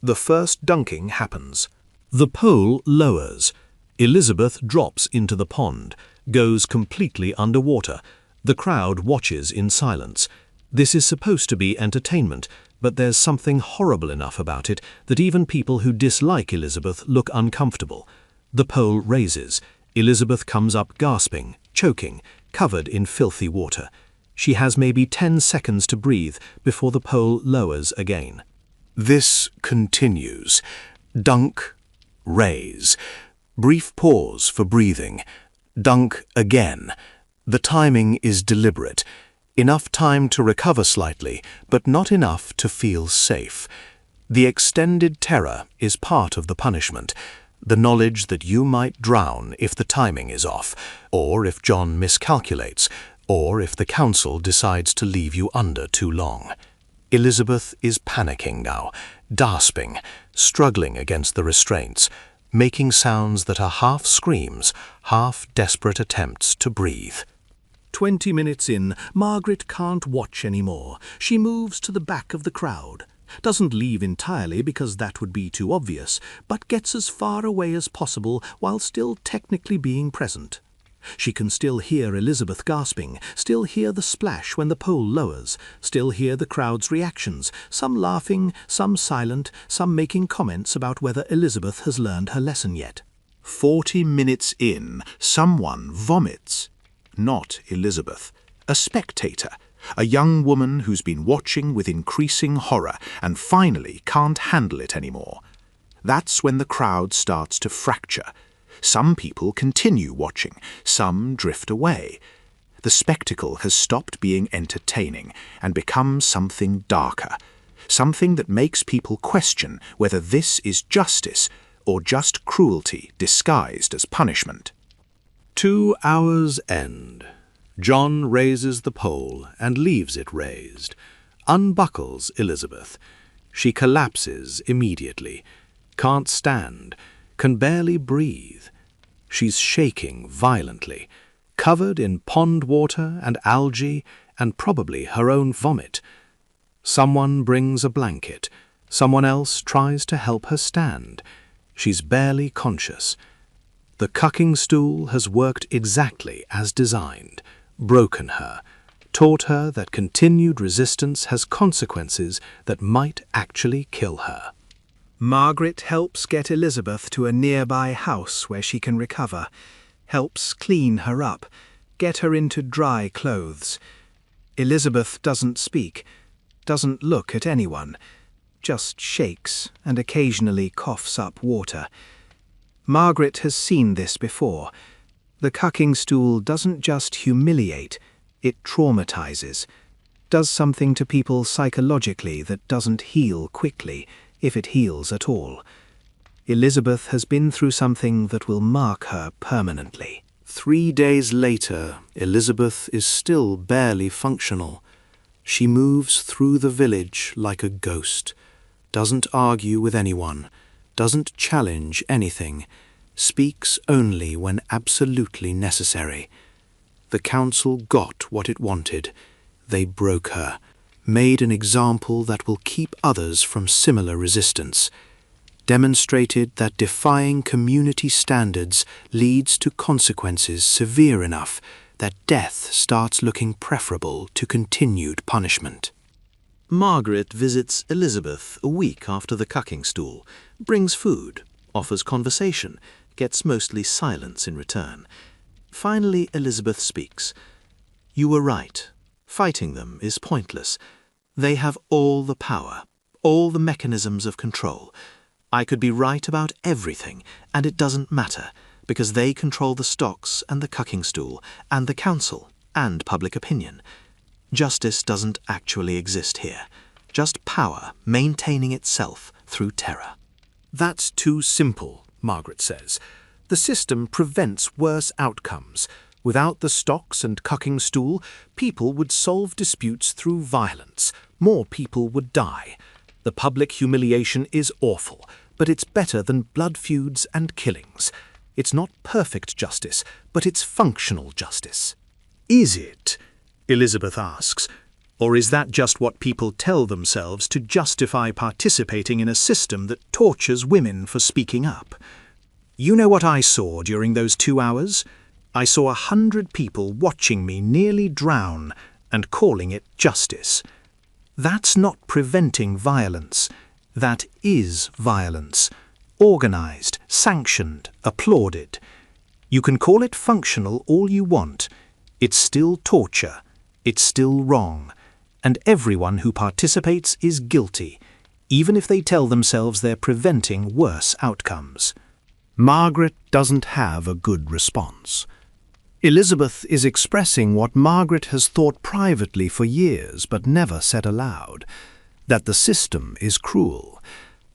The first dunking happens. The pole lowers. Elizabeth drops into the pond, goes completely underwater. The crowd watches in silence. This is supposed to be entertainment, but there's something horrible enough about it that even people who dislike Elizabeth look uncomfortable. The pole raises. Elizabeth comes up gasping, choking, covered in filthy water. She has maybe 10 seconds to breathe before the pole lowers again. This continues. Dunk, raise. Brief pause for breathing. Dunk again. The timing is deliberate. Enough time to recover slightly, but not enough to feel safe. The extended terror is part of the punishment. the knowledge that you might drown if the timing is off, or if John miscalculates, or if the council decides to leave you under too long. Elizabeth is panicking now, gasping, struggling against the restraints, making sounds that are half screams, half desperate attempts to breathe. 20 minutes in, Margaret can't watch anymore. She moves to the back of the crowd. Doesn't leave entirely because that would be too obvious, but gets as far away as possible while still technically being present. She can still hear Elizabeth gasping, still hear the splash when the pole lowers, still hear the crowd's reactions, some laughing, some silent, some making comments about whether Elizabeth has learned her lesson yet. 40 minutes in, someone vomits. Not Elizabeth. A spectator. A young woman who's been watching with increasing horror and finally can't handle it anymore. That's when the crowd starts to fracture. Some people continue watching, some drift away. The spectacle has stopped being entertaining and become something darker, something that makes people question whether this is justice or just cruelty disguised as punishment. 2 hours end. John raises the pole and leaves it raised, unbuckles Elizabeth. She collapses immediately, can't stand, can barely breathe. She's shaking violently, covered in pond water and algae and probably her own vomit. Someone brings a blanket. Someone else tries to help her stand. She's barely conscious. The cucking stool has worked exactly as designed, broken her, taught her that continued resistance has consequences that might actually kill her. Margaret helps get Elizabeth to a nearby house where she can recover, helps clean her up, get her into dry clothes. Elizabeth doesn't speak, doesn't look at anyone, just shakes and occasionally coughs up water. Margaret has seen this before. The cucking stool doesn't just humiliate, it traumatizes, does something to people psychologically that doesn't heal quickly, if it heals at all. Elizabeth has been through something that will mark her permanently. 3 days later, Elizabeth is still barely functional. She moves through the village like a ghost, doesn't argue with anyone, doesn't challenge anything, speaks only when absolutely necessary. The council got what it wanted. They broke her, made an example that will keep others from similar resistance, demonstrated that defying community standards leads to consequences severe enough that death starts looking preferable to continued punishment. Margaret visits Elizabeth a week after the cucking stool, brings food, offers conversation, gets mostly silence in return. Finally, Elizabeth speaks. "You were right. Fighting them is pointless. They have all the power, all the mechanisms of control. I could be right about everything, and it doesn't matter, because they control the stocks and the cucking stool, and the council, and public opinion. Justice doesn't actually exist here, just power maintaining itself through terror." That's too simple, Margaret says. The system prevents worse outcomes. Without the stocks and cucking stool, people would solve disputes through violence. More people would die. The public humiliation is awful, but it's better than blood feuds and killings. It's not perfect justice, but it's functional justice. Is it? Elizabeth asks. Or is that just what people tell themselves to justify participating in a system that tortures women for speaking up? You know what I saw during those 2 hours? I saw 100 people watching me nearly drown and calling it justice. That's not preventing violence. That is violence. Organized, sanctioned, applauded. You can call it functional all you want. It's still torture. It's still wrong. And everyone who participates is guilty, even if they tell themselves they're preventing worse outcomes. Margaret doesn't have a good response. Elizabeth is expressing what Margaret has thought privately for years but never said aloud, that the system is cruel,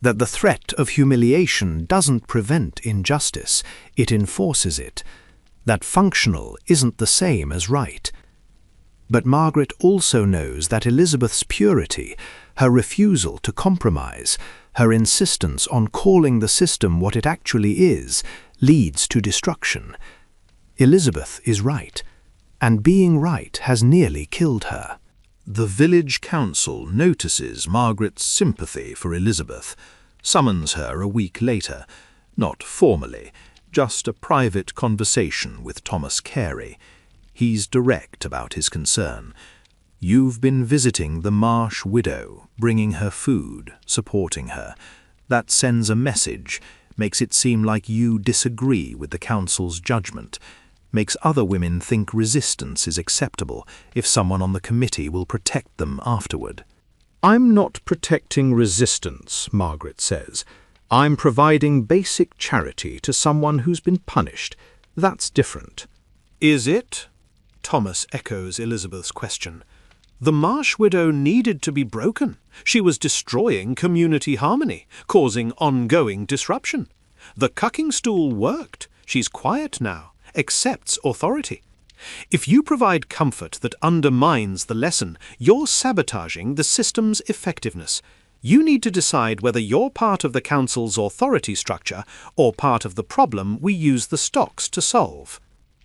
that the threat of humiliation doesn't prevent injustice, it enforces it, that functional isn't the same as right. But Margaret also knows that Elizabeth's purity, her refusal to compromise, her insistence on calling the system what it actually is, leads to destruction. Elizabeth is right, and being right has nearly killed her. The village council notices Margaret's sympathy for Elizabeth, summons her a week later, not formally, just a private conversation with Thomas Carey. He's direct about his concern. You've been visiting the Marsh widow, bringing her food, supporting her. That sends a message, makes it seem like you disagree with the council's judgment, makes other women think resistance is acceptable if someone on the committee will protect them afterward. I'm not protecting resistance, Margaret says. I'm providing basic charity to someone who's been punished. That's different. Is it? Thomas echoes Elizabeth's question. The Marsh widow needed to be broken. She was destroying community harmony, causing ongoing disruption. The cucking stool worked. She's quiet now, accepts authority. If you provide comfort that undermines the lesson, you're sabotaging the system's effectiveness. You need to decide whether you're part of the council's authority structure or part of the problem we use the stocks to solve.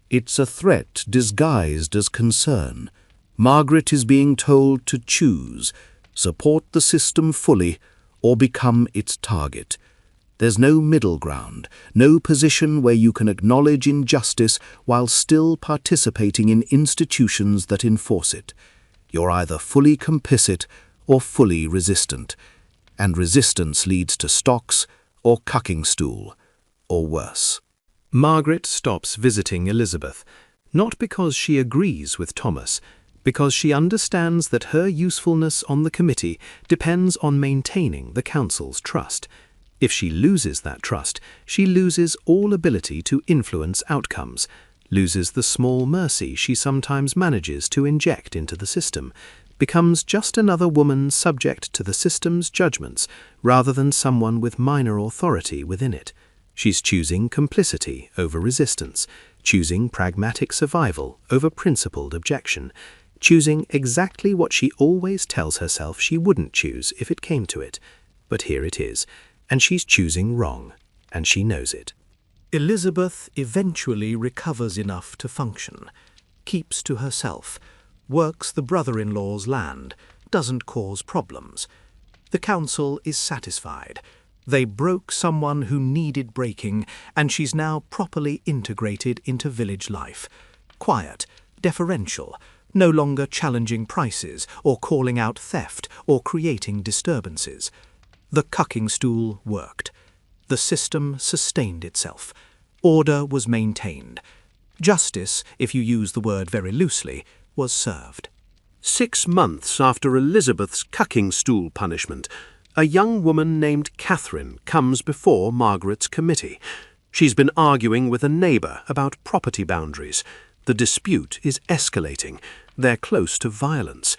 It's a threat disguised as concern. Margaret is being told to choose, support the system fully, or become its target. There's no middle ground, no position where you can acknowledge injustice while still participating in institutions that enforce it. You're either fully complicit or fully resistant, and resistance leads to stocks or cucking stool, or worse. Margaret stops visiting Elizabeth, not because she agrees with Thomas, because she understands that her usefulness on the committee depends on maintaining the council's trust. If she loses that trust, she loses all ability to influence outcomes, loses the small mercy she sometimes manages to inject into the system, becomes just another woman subject to the system's judgments rather than someone with minor authority within it. She's choosing complicity over resistance, choosing pragmatic survival over principled objection, choosing exactly what she always tells herself she wouldn't choose if it came to it. But here it is, and she's choosing wrong, and she knows it. Elizabeth eventually recovers enough to function, keeps to herself, works the brother-in-law's land, doesn't cause problems. The council is satisfied. They broke someone who needed breaking, and she's now properly integrated into village life. Quiet, deferential, no longer challenging prices or calling out theft or creating disturbances. The cucking stool worked. The system sustained itself. Order was maintained. Justice, if you use the word very loosely, was served. 6 months after Elizabeth's cucking stool punishment, a young woman named Catherine comes before Margaret's committee. She's been arguing with a neighbour about property boundaries. The dispute is escalating. They're close to violence.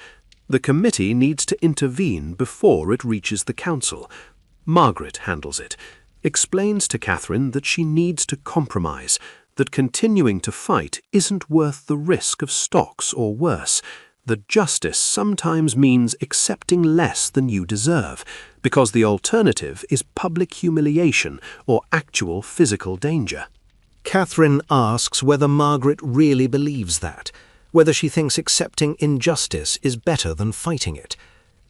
The committee needs to intervene before it reaches the council. Margaret handles it, explains to Catherine that she needs to compromise, that continuing to fight isn't worth the risk of stocks or worse, that justice sometimes means accepting less than you deserve, because the alternative is public humiliation or actual physical danger. Catherine asks whether Margaret really believes that, whether she thinks accepting injustice is better than fighting it.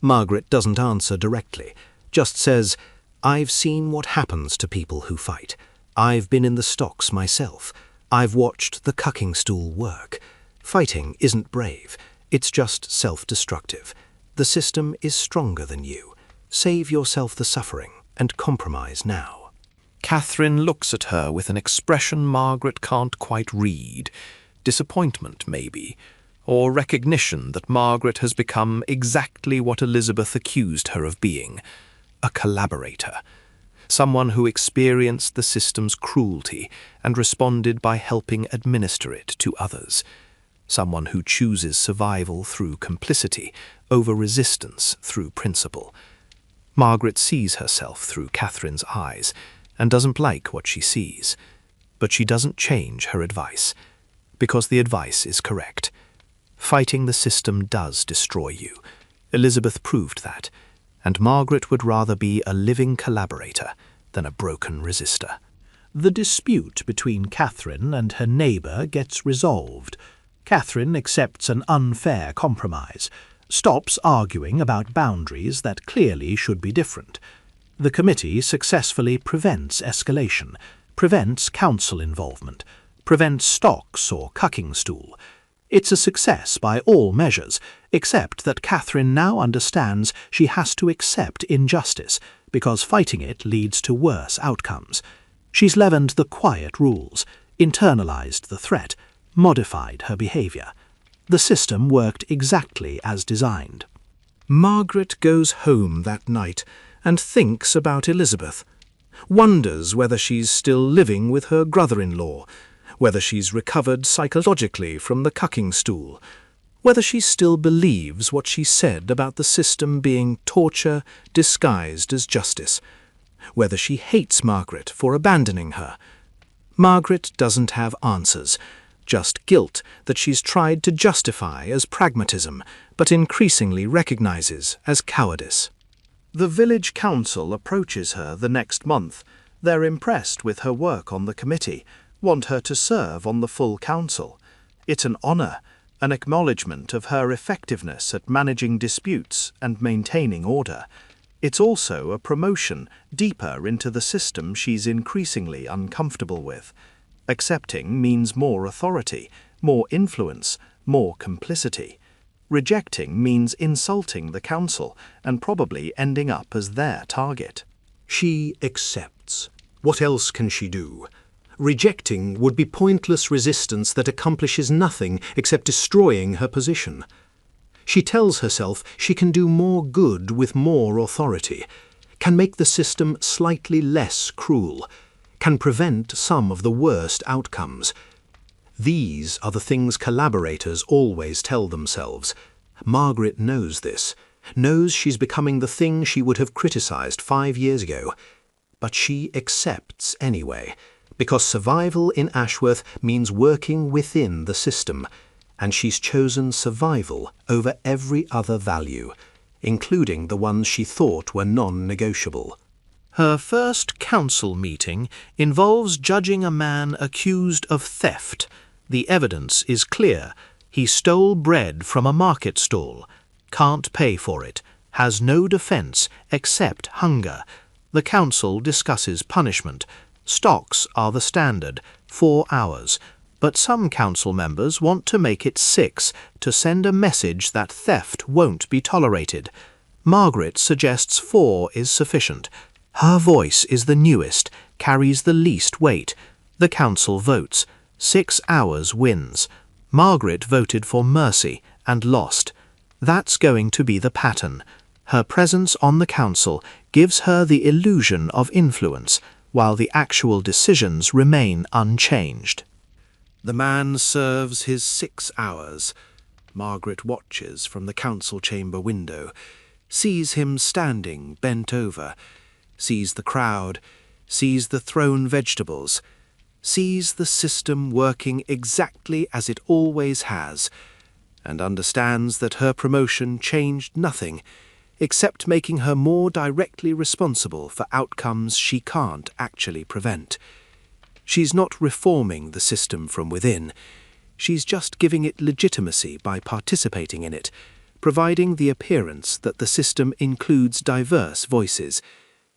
Margaret doesn't answer directly, just says, "I've seen what happens to people who fight. I've been in the stocks myself. I've watched the cucking stool work. Fighting isn't brave. It's just self-destructive. The system is stronger than you. Save yourself the suffering and compromise now." Catherine looks at her with an expression Margaret can't quite read. Disappointment, maybe, or recognition that Margaret has become exactly what Elizabeth accused her of being, a collaborator. Someone who experienced the system's cruelty and responded by helping administer it to others. Someone who chooses survival through complicity over resistance through principle. Margaret sees herself through Catherine's eyes and doesn't like what she sees. But she doesn't change her advice, because the advice is correct. Fighting the system does destroy you. Elizabeth proved that, and Margaret would rather be a living collaborator than a broken resistor. The dispute between Catherine and her neighbour gets resolved. Catherine accepts an unfair compromise, stops arguing about boundaries that clearly should be different. The committee successfully prevents escalation, prevents council involvement, prevents Stocks or Cucking Stool. It's a success by all measures, except that Catherine now understands she has to accept injustice, because fighting it leads to worse outcomes. She's leavened the quiet rules, internalized the threat, modified her behaviour. The system worked exactly as designed. Margaret goes home that night and thinks about Elizabeth, wonders whether she's still living with her brother-in-law, whether she's recovered psychologically from the cucking stool, whether she still believes what she said about the system being torture disguised as justice, whether she hates Margaret for abandoning her. Margaret doesn't have answers, just guilt that she's tried to justify as pragmatism, but increasingly recognizes as cowardice. The village council approaches her the next month. They're impressed with her work on the committee, want her to serve on the full council. It's an honour, an acknowledgement of her effectiveness at managing disputes and maintaining order. It's also a promotion deeper into the system she's increasingly uncomfortable with. Accepting means more authority, more influence, more complicity. Rejecting means insulting the council and probably ending up as their target. She accepts. What else can she do? Rejecting would be pointless resistance that accomplishes nothing except destroying her position. She tells herself she can do more good with more authority, can make the system slightly less cruel, can prevent some of the worst outcomes. These are the things collaborators always tell themselves. Margaret knows this, knows she's becoming the thing she would have criticized 5 years ago. But she accepts anyway, because survival in Ashworth means working within the system, and she's chosen survival over every other value, including the ones she thought were non-negotiable. Her first council meeting involves judging a man accused of theft. The evidence is clear. He stole bread from a market stall, can't pay for it, has no defence except hunger. The council discusses punishment. Stocks are the standard, 4 hours. But some council members want to make it 6 to send a message that theft won't be tolerated. Margaret suggests 4 is sufficient. Her voice is the newest, carries the least weight. The council votes. 6 hours wins. Margaret voted for mercy and lost. That's going to be the pattern. Her presence on the council gives her the illusion of influence, while the actual decisions remain unchanged. The man serves his 6 hours. Margaret watches from the council chamber window, sees him standing bent over, sees the crowd, sees the thrown vegetables, sees the system working exactly as it always has, and understands that her promotion changed nothing except making her more directly responsible for outcomes she can't actually prevent. She's not reforming the system from within. She's just giving it legitimacy by participating in it, providing the appearance that the system includes diverse voices,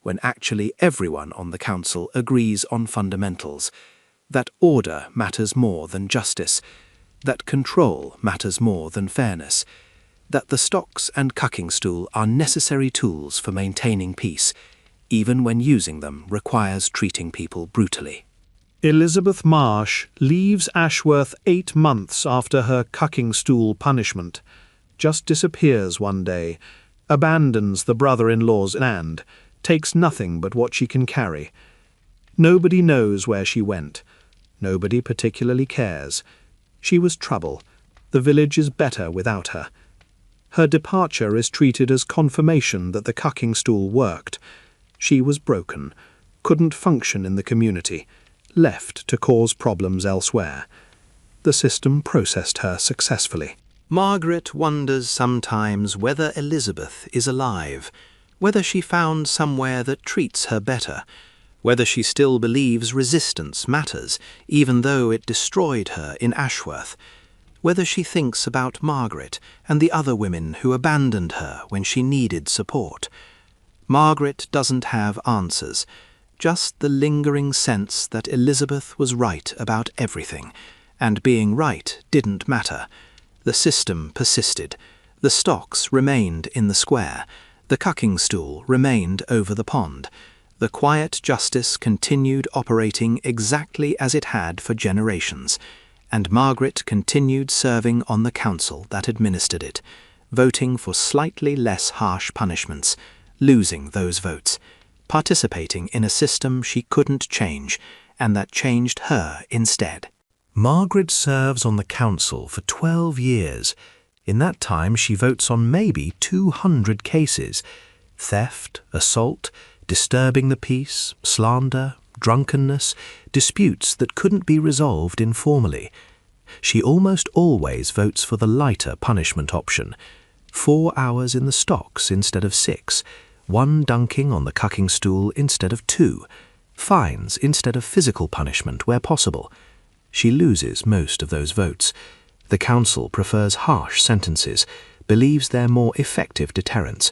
when actually everyone on the council agrees on fundamentals, that order matters more than justice, that control matters more than fairness, that the Stocks and Cucking Stool are necessary tools for maintaining peace, even when using them requires treating people brutally. Elizabeth Marsh leaves Ashworth 8 months after her Cucking Stool punishment, just disappears one day, abandons the brother-in-law's land, takes nothing but what she can carry. Nobody knows where she went. Nobody particularly cares. She was trouble. The village is better without her. Her departure is treated as confirmation that the cucking stool worked. She was broken, couldn't function in the community, left to cause problems elsewhere. The system processed her successfully. Margaret wonders sometimes whether Elizabeth is alive, whether she found somewhere that treats her better, whether she still believes resistance matters, even though it destroyed her in Ashworth, whether she thinks about Margaret and the other women who abandoned her when she needed support. Margaret doesn't have answers, just the lingering sense that Elizabeth was right about everything, and being right didn't matter. The system persisted. The stocks remained in the square. The cucking stool remained over the pond. The quiet justice continued operating exactly as it had for generations, and Margaret continued serving on the council that administered it, voting for slightly less harsh punishments, losing those votes, participating in a system she couldn't change, and that changed her instead. Margaret serves on the council for 12 years. In that time, she votes on maybe 200 cases: theft, assault, disturbing the peace, slander, drunkenness, disputes that couldn't be resolved informally. She almost always votes for the lighter punishment option: 4 hours in the stocks instead of 6, 1 dunking on the cucking stool instead of 2, fines instead of physical punishment where possible. She loses most of those votes. The council prefers harsh sentences, believes they're more effective deterrents.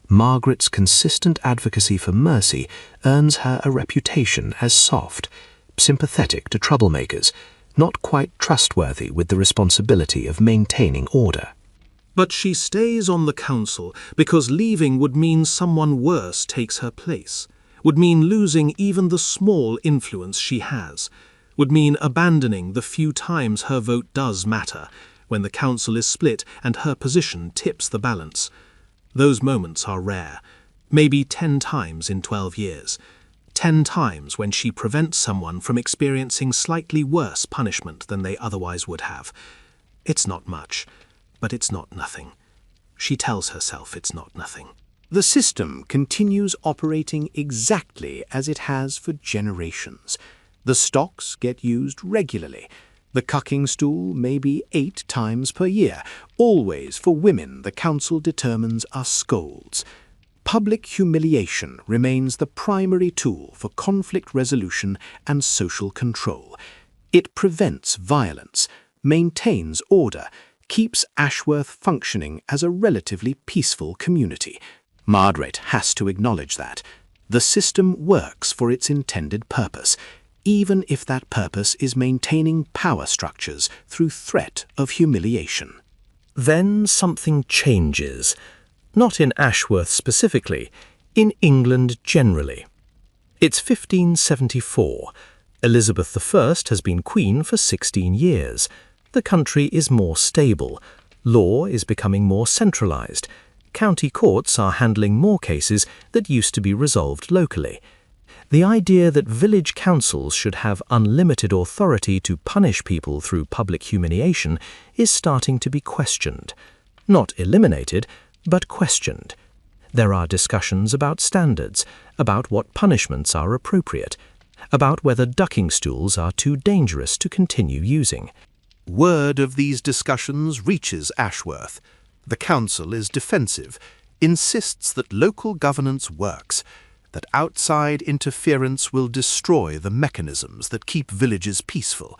Margaret's consistent advocacy for mercy earns her a reputation as soft, sympathetic to troublemakers, not quite trustworthy with the responsibility of maintaining order. But she stays on the council because leaving would mean someone worse takes her place, would mean losing even the small influence she has, would mean abandoning the few times her vote does matter, when the council is split and her position tips the balance. Those moments are rare, maybe 10 times in 12 years. 10 times when she prevents someone from experiencing slightly worse punishment than they otherwise would have. It's not much, but it's not nothing. She tells herself it's not nothing. The system continues operating exactly as it has for generations. The stocks get used regularly. The cucking stool maybe 8 times per year. Always for women the council determines are scolds. Public humiliation remains the primary tool for conflict resolution and social control. It prevents violence, maintains order, keeps Ashworth functioning as a relatively peaceful community. Margaret has to acknowledge that. The system works for its intended purpose, even if that purpose is maintaining power structures through threat of humiliation. Then something changes, not in Ashworth specifically, in England generally. It's 1574. Elizabeth I has been queen for 16 years. The country is more stable. Law is becoming more centralised. County courts are handling more cases that used to be resolved locally. The idea that village councils should have unlimited authority to punish people through public humiliation is starting to be questioned. Not eliminated, but questioned. There are discussions about standards, about what punishments are appropriate, about whether ducking stools are too dangerous to continue using. Word of these discussions reaches Ashworth. The council is defensive, insists that local governance works, that outside interference will destroy the mechanisms that keep villages peaceful,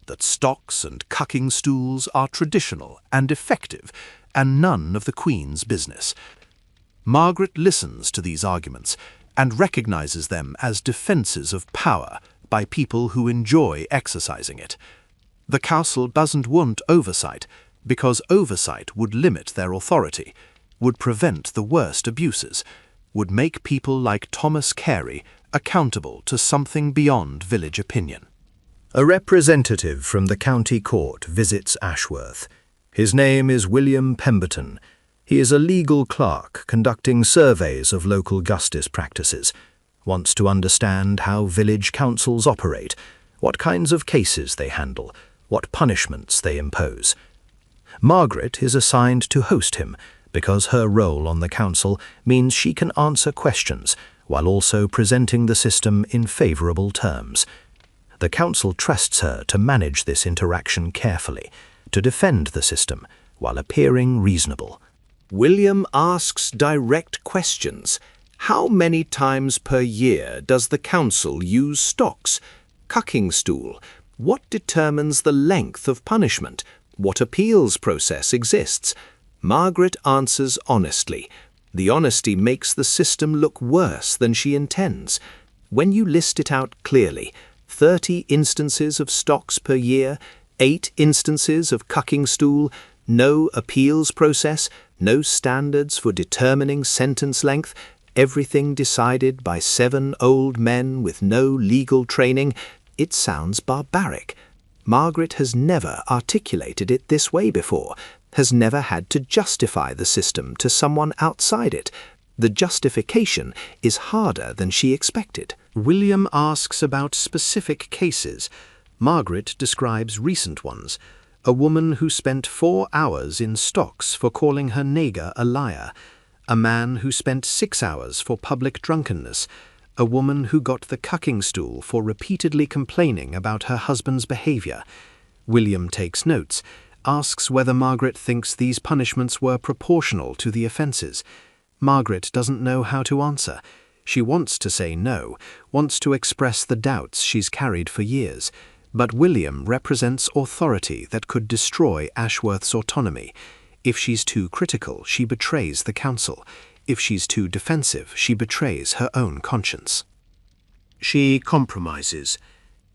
that stocks and cucking stools are traditional and effective, and none of the Queen's business. Margaret listens to these arguments and recognizes them as defences of power by people who enjoy exercising it. The council doesn't want oversight, because oversight would limit their authority, would prevent the worst abuses, would make people like Thomas Carey accountable to something beyond village opinion. A representative from the county court visits Ashworth. His name is William Pemberton. He is a legal clerk conducting surveys of local justice practices, wants to understand how village councils operate, what kinds of cases they handle, what punishments they impose. Margaret is assigned to host him, because her role on the council means she can answer questions while also presenting the system in favourable terms. The council trusts her to manage this interaction carefully, to defend the system while appearing reasonable. William asks direct questions. How many times per year does the council use stocks? Cucking stool. What determines the length of punishment? What appeals process exists? Margaret answers honestly. The honesty makes the system look worse than she intends. When you list it out clearly, 30 instances of stocks per year, 8 instances of cucking stool, no appeals process, no standards for determining sentence length, everything decided by 7 old men with no legal training, it sounds barbaric. Margaret has never articulated it this way before, has never had to justify the system to someone outside it. The justification is harder than she expected. William asks about specific cases. Margaret describes recent ones. A woman who spent 4 hours in stocks for calling her neighbour a liar. A man who spent 6 hours for public drunkenness. A woman who got the cucking stool for repeatedly complaining about her husband's behaviour. William takes notes, asks whether Margaret thinks these punishments were proportional to the offences. Margaret doesn't know how to answer. She wants to say no, wants to express the doubts she's carried for years. But William represents authority that could destroy Ashworth's autonomy. If she's too critical, she betrays the council. If she's too defensive, she betrays her own conscience. She compromises,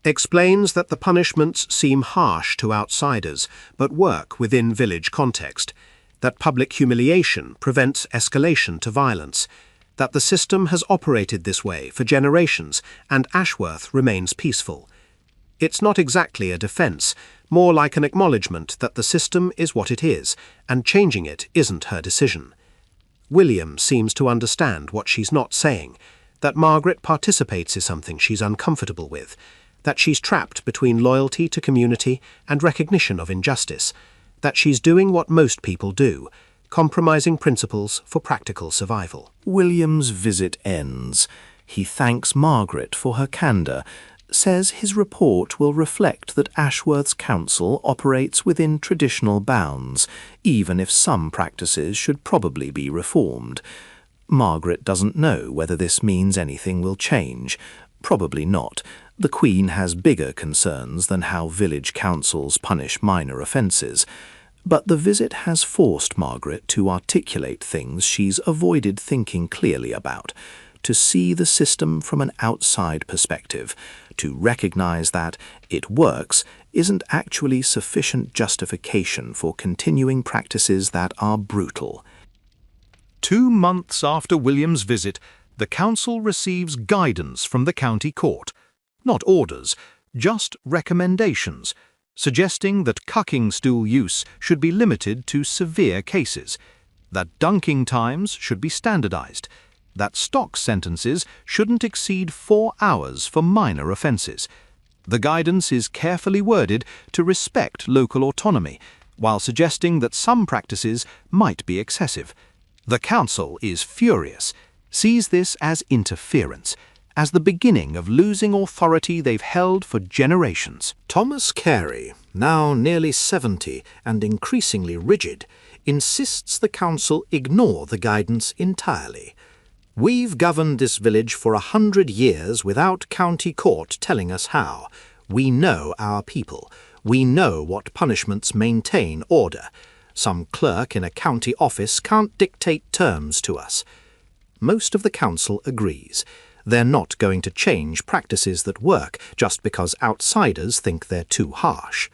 explains that the punishments seem harsh to outsiders, but work within village context, that public humiliation prevents escalation to violence, that the system has operated this way for generations and Ashworth remains peaceful. It's not exactly a defence, more like an acknowledgement that the system is what it is, and changing it isn't her decision. William seems to understand what she's not saying, that Margaret participates in something she's uncomfortable with, that she's trapped between loyalty to community and recognition of injustice, that she's doing what most people do, compromising principles for practical survival. William's visit ends. He thanks Margaret for her candour, says his report will reflect that Ashworth's council operates within traditional bounds, even if some practices should probably be reformed. Margaret doesn't know whether this means anything will change. Probably not. The Queen has bigger concerns than how village councils punish minor offences. But the visit has forced Margaret to articulate things she's avoided thinking clearly about, to see the system from an outside perspective, to recognise that it works isn't actually sufficient justification for continuing practices that are brutal. 2 months after William's visit, the council receives guidance from the county court. Not orders, just recommendations, suggesting that cucking stool use should be limited to severe cases, that dunking times should be standardised, that stock sentences shouldn't exceed 4 hours for minor offences. The guidance is carefully worded to respect local autonomy, while suggesting that some practices might be excessive. The council is furious, sees this as interference, as the beginning of losing authority they've held for generations. Thomas Carey, now nearly 70 and increasingly rigid, insists the council ignore the guidance entirely. We've governed this village for 100 years without county court telling us how. We know our people. We know what punishments maintain order. Some clerk in a county office can't dictate terms to us. Most of the council agrees. They're not going to change practices that work just because outsiders think they're too harsh.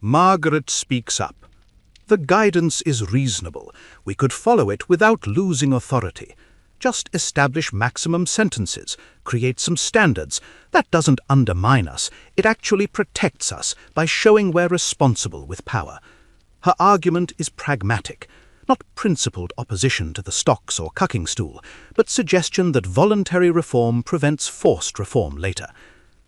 Margaret speaks up. The guidance is reasonable. We could follow it without losing authority. Just establish maximum sentences, create some standards. That doesn't undermine us. It actually protects us by showing we're responsible with power. Her argument is pragmatic, not principled opposition to the stocks or cucking stool, but suggestion that voluntary reform prevents forced reform later.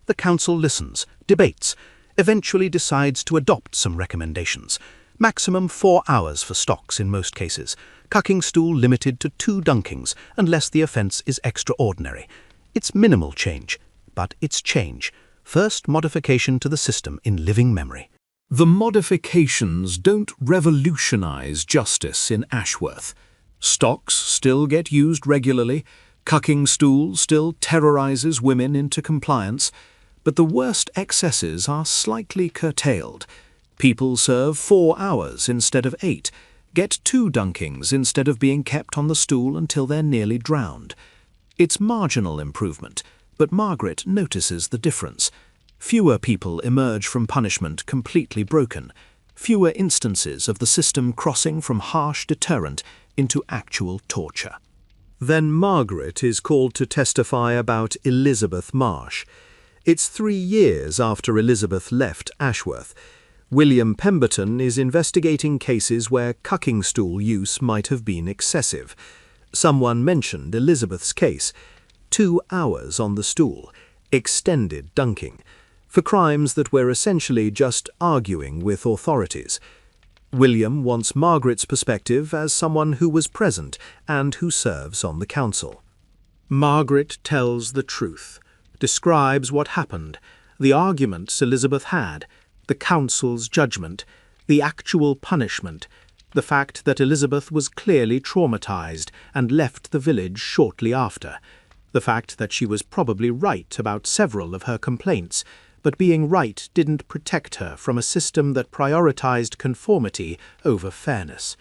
The council listens, debates, eventually decides to adopt some recommendations. Maximum 4 hours for stocks in most cases. Cucking stool limited to 2 dunkings, unless the offence is extraordinary. It's minimal change, but it's change. First modification to the system in living memory. The modifications don't revolutionize justice in Ashworth. Stocks still get used regularly, cucking stool still terrorizes women into compliance, but the worst excesses are slightly curtailed. People serve 4 hours instead of 8, get 2 dunkings instead of being kept on the stool until they're nearly drowned. It's marginal improvement, but Margaret notices the difference. Fewer people emerge from punishment completely broken, fewer instances of the system crossing from harsh deterrent into actual torture. Then Margaret is called to testify about Elizabeth Marsh. It's 3 years after Elizabeth left Ashworth. William Pemberton is investigating cases where cucking stool use might have been excessive. Someone mentioned Elizabeth's case. 2 hours on the stool, extended dunking, for crimes that were essentially just arguing with authorities. William wants Margaret's perspective as someone who was present and who serves on the council. Margaret tells the truth, describes what happened, the arguments Elizabeth had, the council's judgment, the actual punishment, the fact that Elizabeth was clearly traumatized and left the village shortly after, the fact that she was probably right about several of her complaints, but being right didn't protect her from a system that prioritized conformity over fairness.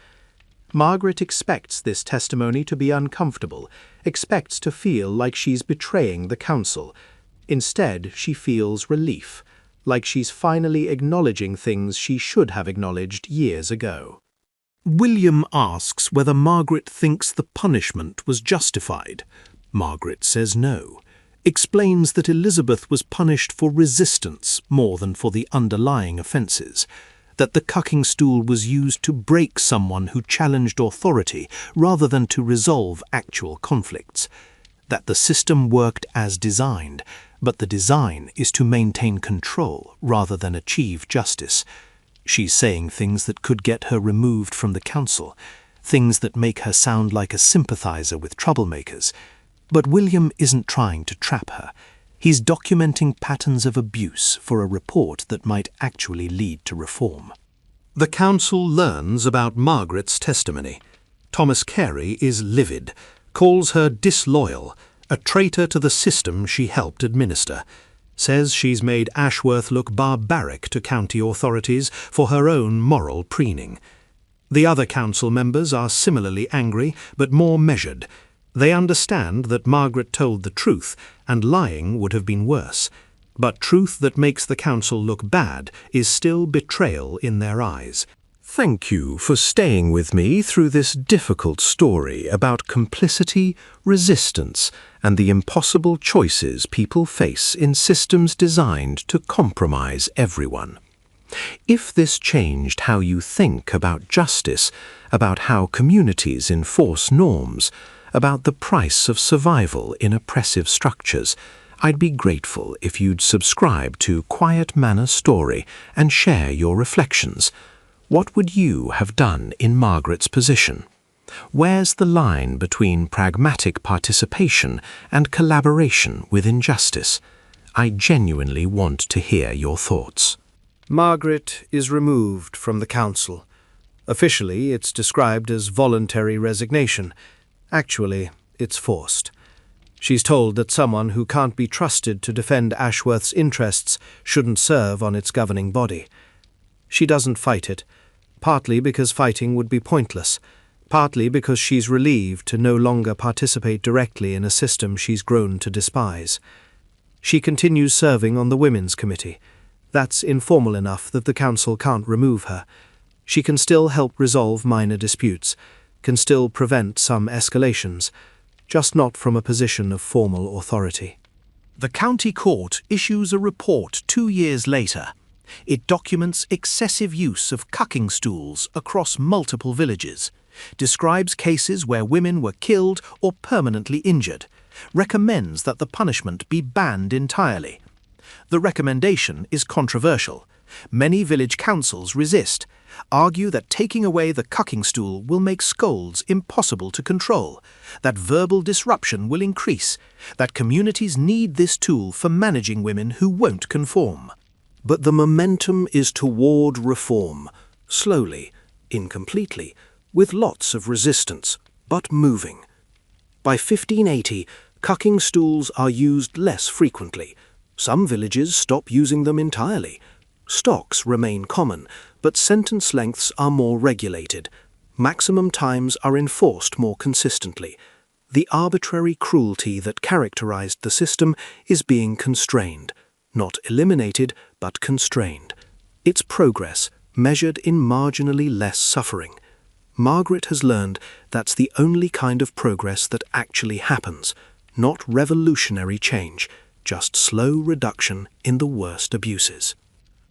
Margaret expects this testimony to be uncomfortable, expects to feel like she's betraying the council. Instead, she feels relief, like she's finally acknowledging things she should have acknowledged years ago. William asks whether Margaret thinks the punishment was justified. Margaret says no, explains that Elizabeth was punished for resistance more than for the underlying offences, that the cucking stool was used to break someone who challenged authority rather than to resolve actual conflicts, that the system worked as designed, but the design is to maintain control rather than achieve justice. She's saying things that could get her removed from the council, things that make her sound like a sympathizer with troublemakers. But William isn't trying to trap her. He's documenting patterns of abuse for a report that might actually lead to reform. The council learns about Margaret's testimony. Thomas Carey is livid, calls her disloyal, a traitor to the system she helped administer, says she's made Ashworth look barbaric to county authorities for her own moral preening. The other council members are similarly angry, but more measured. They understand that Margaret told the truth, and lying would have been worse. But truth that makes the council look bad is still betrayal in their eyes. Thank you for staying with me through this difficult story about complicity, resistance, and the impossible choices people face in systems designed to compromise everyone. If this changed how you think about justice, about how communities enforce norms, about the price of survival in oppressive structures, I'd be grateful if you'd subscribe to Quiet Manor Story and share your reflections. What would you have done in Margaret's position? Where's the line between pragmatic participation and collaboration with injustice? I genuinely want to hear your thoughts. Margaret is removed from the council. Officially, it's described as voluntary resignation. Actually, it's forced. She's told that someone who can't be trusted to defend Ashworth's interests shouldn't serve on its governing body. She doesn't fight it, partly because fighting would be pointless, partly because she's relieved to no longer participate directly in a system she's grown to despise. She continues serving on the Women's Committee. That's informal enough that the council can't remove her. She can still help resolve minor disputes, can still prevent some escalations, just not from a position of formal authority. The county court issues a report 2 years later. It documents excessive use of cucking stools across multiple villages, describes cases where women were killed or permanently injured, recommends that the punishment be banned entirely. The recommendation is controversial. Many village councils resist, argue that taking away the cucking stool will make scolds impossible to control, that verbal disruption will increase, that communities need this tool for managing women who won't conform. But the momentum is toward reform, slowly, incompletely, with lots of resistance, but moving. By 1580, cucking stools are used less frequently. Some villages stop using them entirely. Stocks remain common, but sentence lengths are more regulated. Maximum times are enforced more consistently. The arbitrary cruelty that characterized the system is being constrained. Not eliminated, but constrained. Its progress measured in marginally less suffering. Margaret has learned that's the only kind of progress that actually happens, not revolutionary change, just slow reduction in the worst abuses.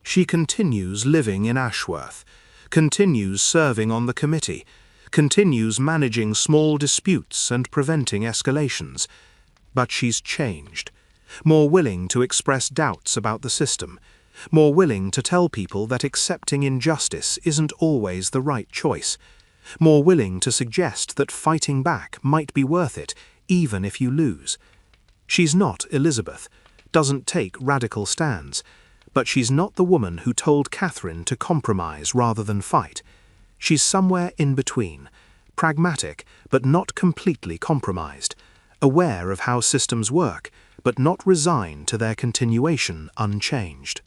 She continues living in Ashworth, continues serving on the committee, continues managing small disputes and preventing escalations. But she's changed, more willing to express doubts about the system, more willing to tell people that accepting injustice isn't always the right choice, more willing to suggest that fighting back might be worth it, even if you lose. She's not Elizabeth, doesn't take radical stands, but she's not the woman who told Catherine to compromise rather than fight. She's somewhere in between, pragmatic but not completely compromised, aware of how systems work, but not resigned to their continuation unchanged.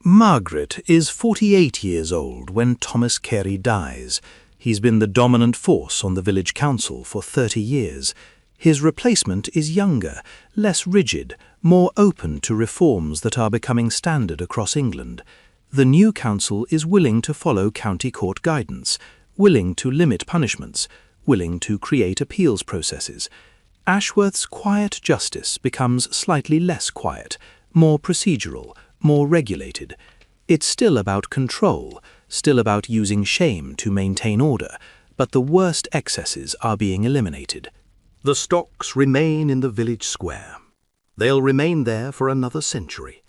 Margaret is 48 years old when Thomas Carey dies. He's been the dominant force on the village council for 30 years. His replacement is younger, less rigid, more open to reforms that are becoming standard across England. The new council is willing to follow county court guidance, willing to limit punishments, willing to create appeals processes. Ashworth's quiet justice becomes slightly less quiet, more procedural, more regulated. It's still about control, still about using shame to maintain order, but the worst excesses are being eliminated. The stocks remain in the village square. They'll remain there for another century.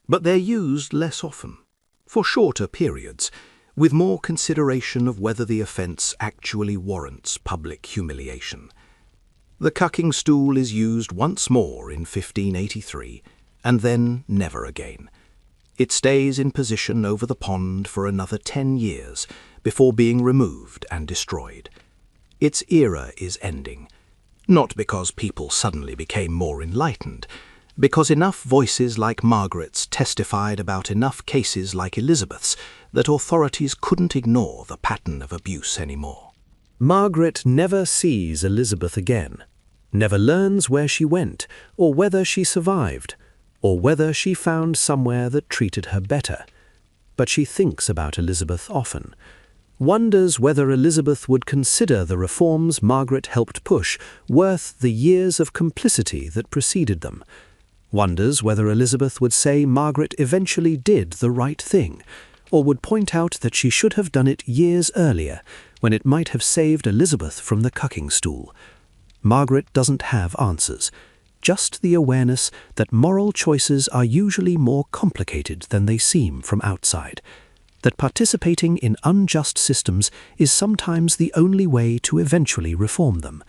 But they're used less often, for shorter periods, with more consideration of whether the offence actually warrants public humiliation. The cucking stool is used once more in 1583, and then never again. It stays in position over the pond for another 10 years before being removed and destroyed. Its era is ending. Not because people suddenly became more enlightened, because enough voices like Margaret's testified about enough cases like Elizabeth's that authorities couldn't ignore the pattern of abuse anymore. Margaret never sees Elizabeth again, never learns where she went, or whether she survived, or whether she found somewhere that treated her better. But she thinks about Elizabeth often, wonders whether Elizabeth would consider the reforms Margaret helped push worth the years of complicity that preceded them, wonders whether Elizabeth would say Margaret eventually did the right thing, or would point out that she should have done it years earlier, when it might have saved Elizabeth from the cucking stool. Margaret doesn't have answers, just the awareness that moral choices are usually more complicated than they seem from outside, that participating in unjust systems is sometimes the only way to eventually reform them,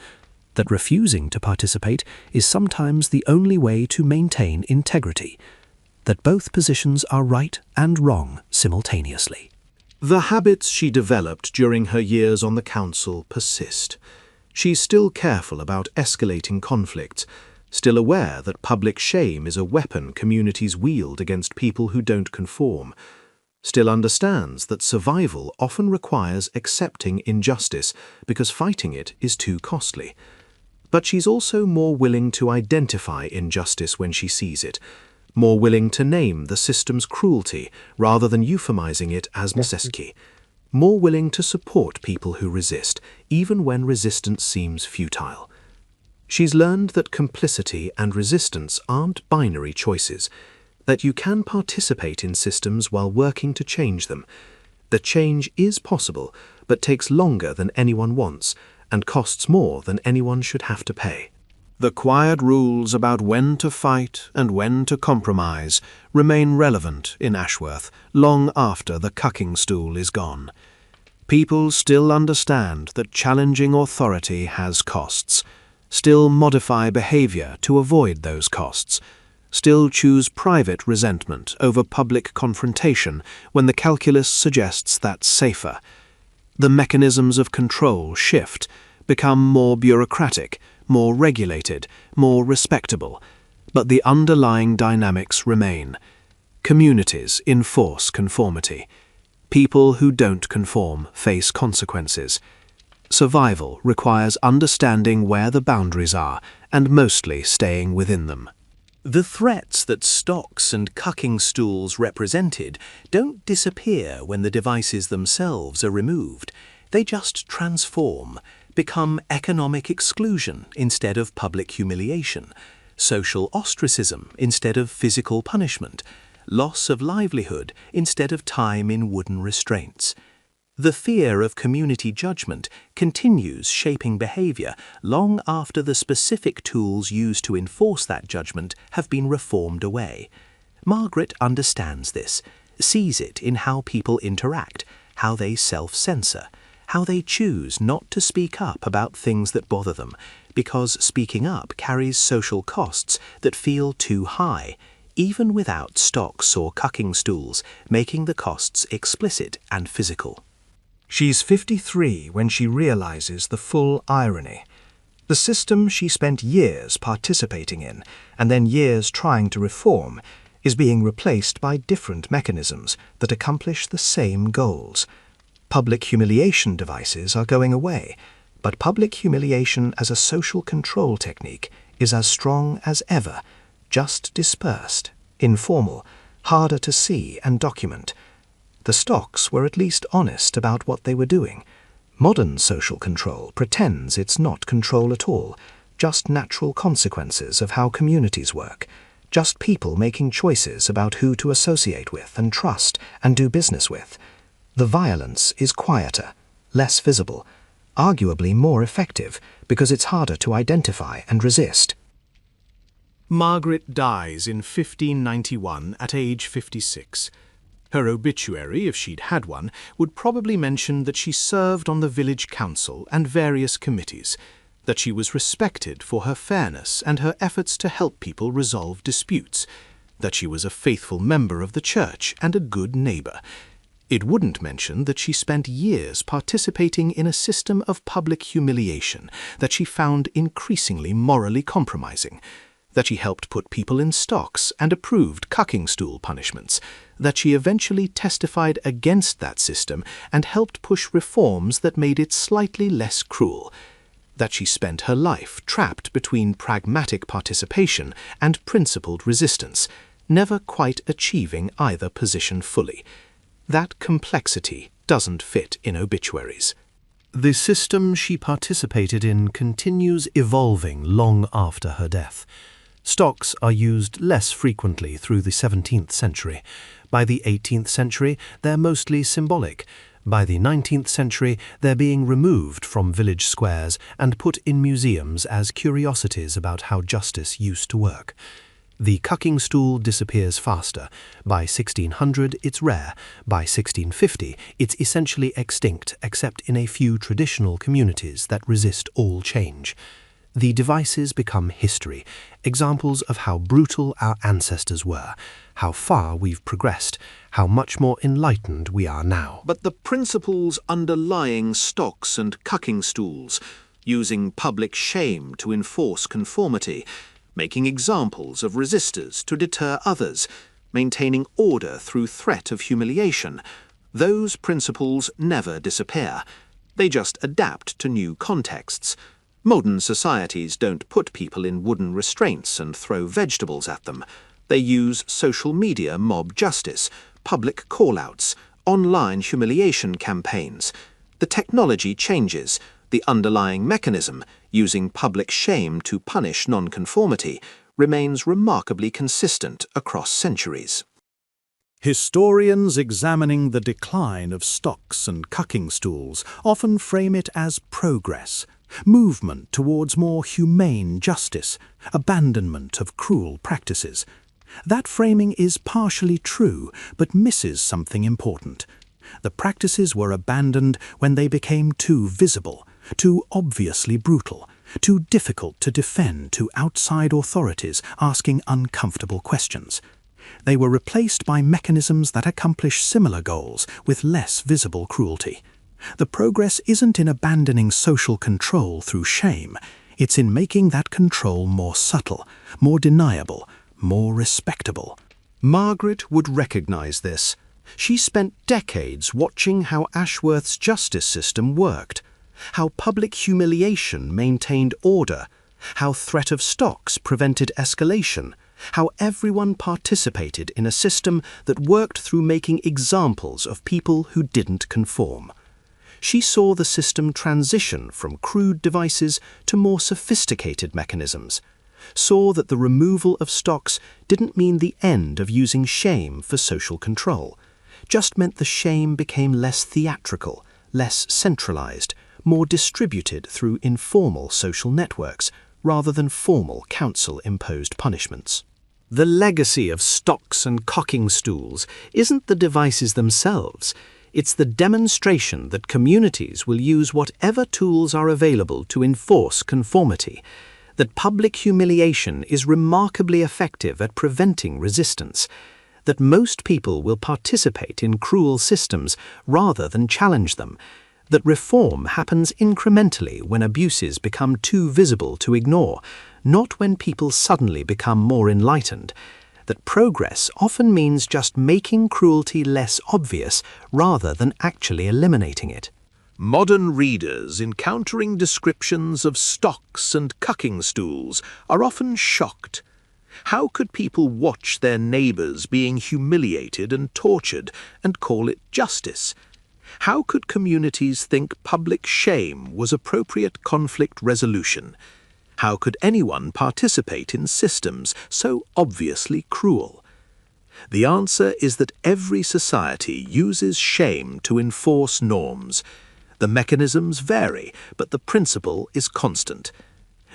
that refusing to participate is sometimes the only way to maintain integrity, that both positions are right and wrong simultaneously. The habits she developed during her years on the council persist. She's still careful about escalating conflicts, still aware that public shame is a weapon communities wield against people who don't conform, still understands that survival often requires accepting injustice because fighting it is too costly. But she's also more willing to identify injustice when she sees it, more willing to name the system's cruelty rather than euphemizing it as necessity, more willing to support people who resist, even when resistance seems futile. She's learned that complicity and resistance aren't binary choices, that you can participate in systems while working to change them, that change is possible but takes longer than anyone wants and costs more than anyone should have to pay. The quiet rules about when to fight and when to compromise remain relevant in Ashworth long after the cucking stool is gone. People still understand that challenging authority has costs, still modify behavior to avoid those costs, still choose private resentment over public confrontation when the calculus suggests that's safer. The mechanisms of control shift, become more bureaucratic, more regulated, more respectable, but the underlying dynamics remain. Communities enforce conformity. People who don't conform face consequences. Survival requires understanding where the boundaries are and mostly staying within them. The threats that stocks and cucking stools represented don't disappear when the devices themselves are removed. They just transform, become economic exclusion instead of public humiliation, social ostracism instead of physical punishment, loss of livelihood instead of time in wooden restraints. The fear of community judgment continues shaping behavior long after the specific tools used to enforce that judgment have been reformed away. Margaret understands this, sees it in how people interact, how they self-censor, how they choose not to speak up about things that bother them, because speaking up carries social costs that feel too high, even without stocks or cucking stools making the costs explicit and physical. She's 53 when she realizes the full irony. The system she spent years participating in, and then years trying to reform, is being replaced by different mechanisms that accomplish the same goals. Public humiliation devices are going away, but public humiliation as a social control technique is as strong as ever, just dispersed, informal, harder to see and document. The stocks were at least honest about what they were doing. Modern social control pretends it's not control at all, just natural consequences of how communities work, just people making choices about who to associate with and trust and do business with. The violence is quieter, less visible, arguably more effective because it's harder to identify and resist. Margaret dies in 1591 at age 56. Her obituary, if she'd had one, would probably mention that she served on the village council and various committees, that she was respected for her fairness and her efforts to help people resolve disputes, that she was a faithful member of the church and a good neighbour. It wouldn't mention that she spent years participating in a system of public humiliation that she found increasingly morally compromising, that she helped put people in stocks and approved cucking stool punishments, that she eventually testified against that system and helped push reforms that made it slightly less cruel, that she spent her life trapped between pragmatic participation and principled resistance, never quite achieving either position fully. That complexity doesn't fit in obituaries. The system she participated in continues evolving long after her death. Stocks are used less frequently through the 17th century. By the 18th century, they're mostly symbolic. By the 19th century, they're being removed from village squares and put in museums as curiosities about how justice used to work. The cucking stool disappears faster. By 1600, it's rare. By 1650, it's essentially extinct except in a few traditional communities that resist all change. The devices become history, examples of how brutal our ancestors were, how far we've progressed, how much more enlightened we are now. But the principles underlying stocks and cucking stools, using public shame to enforce conformity, making examples of resistors to deter others, maintaining order through threat of humiliation, those principles never disappear. They just adapt to new contexts. Modern societies don't put people in wooden restraints and throw vegetables at them. They use social media mob justice, public call-outs, online humiliation campaigns. The technology changes. The underlying mechanism, using public shame to punish nonconformity, remains remarkably consistent across centuries. Historians examining the decline of stocks and cucking stools often frame it as progress, movement towards more humane justice, abandonment of cruel practices. That framing is partially true, but misses something important. The practices were abandoned when they became too visible, too obviously brutal, too difficult to defend to outside authorities asking uncomfortable questions. They were replaced by mechanisms that accomplish similar goals with less visible cruelty. The progress isn't in abandoning social control through shame, it's in making that control more subtle, more deniable, more respectable. Margaret would recognize this. She spent decades watching how Ashworth's justice system worked, how public humiliation maintained order, how threat of stocks prevented escalation, how everyone participated in a system that worked through making examples of people who didn't conform. She saw the system transition from crude devices to more sophisticated mechanisms, saw that the removal of stocks didn't mean the end of using shame for social control, just meant the shame became less theatrical, less centralized, more distributed through informal social networks rather than formal council-imposed punishments. The legacy of stocks and cocking stools isn't the devices themselves. It's the demonstration that communities will use whatever tools are available to enforce conformity, that public humiliation is remarkably effective at preventing resistance, that most people will participate in cruel systems rather than challenge them, that reform happens incrementally when abuses become too visible to ignore, not when people suddenly become more enlightened, that progress often means just making cruelty less obvious rather than actually eliminating it. Modern readers encountering descriptions of stocks and cucking stools are often shocked. How could people watch their neighbours being humiliated and tortured and call it justice? How could communities think public shame was appropriate conflict resolution? How could anyone participate in systems so obviously cruel? The answer is that every society uses shame to enforce norms. The mechanisms vary, but the principle is constant.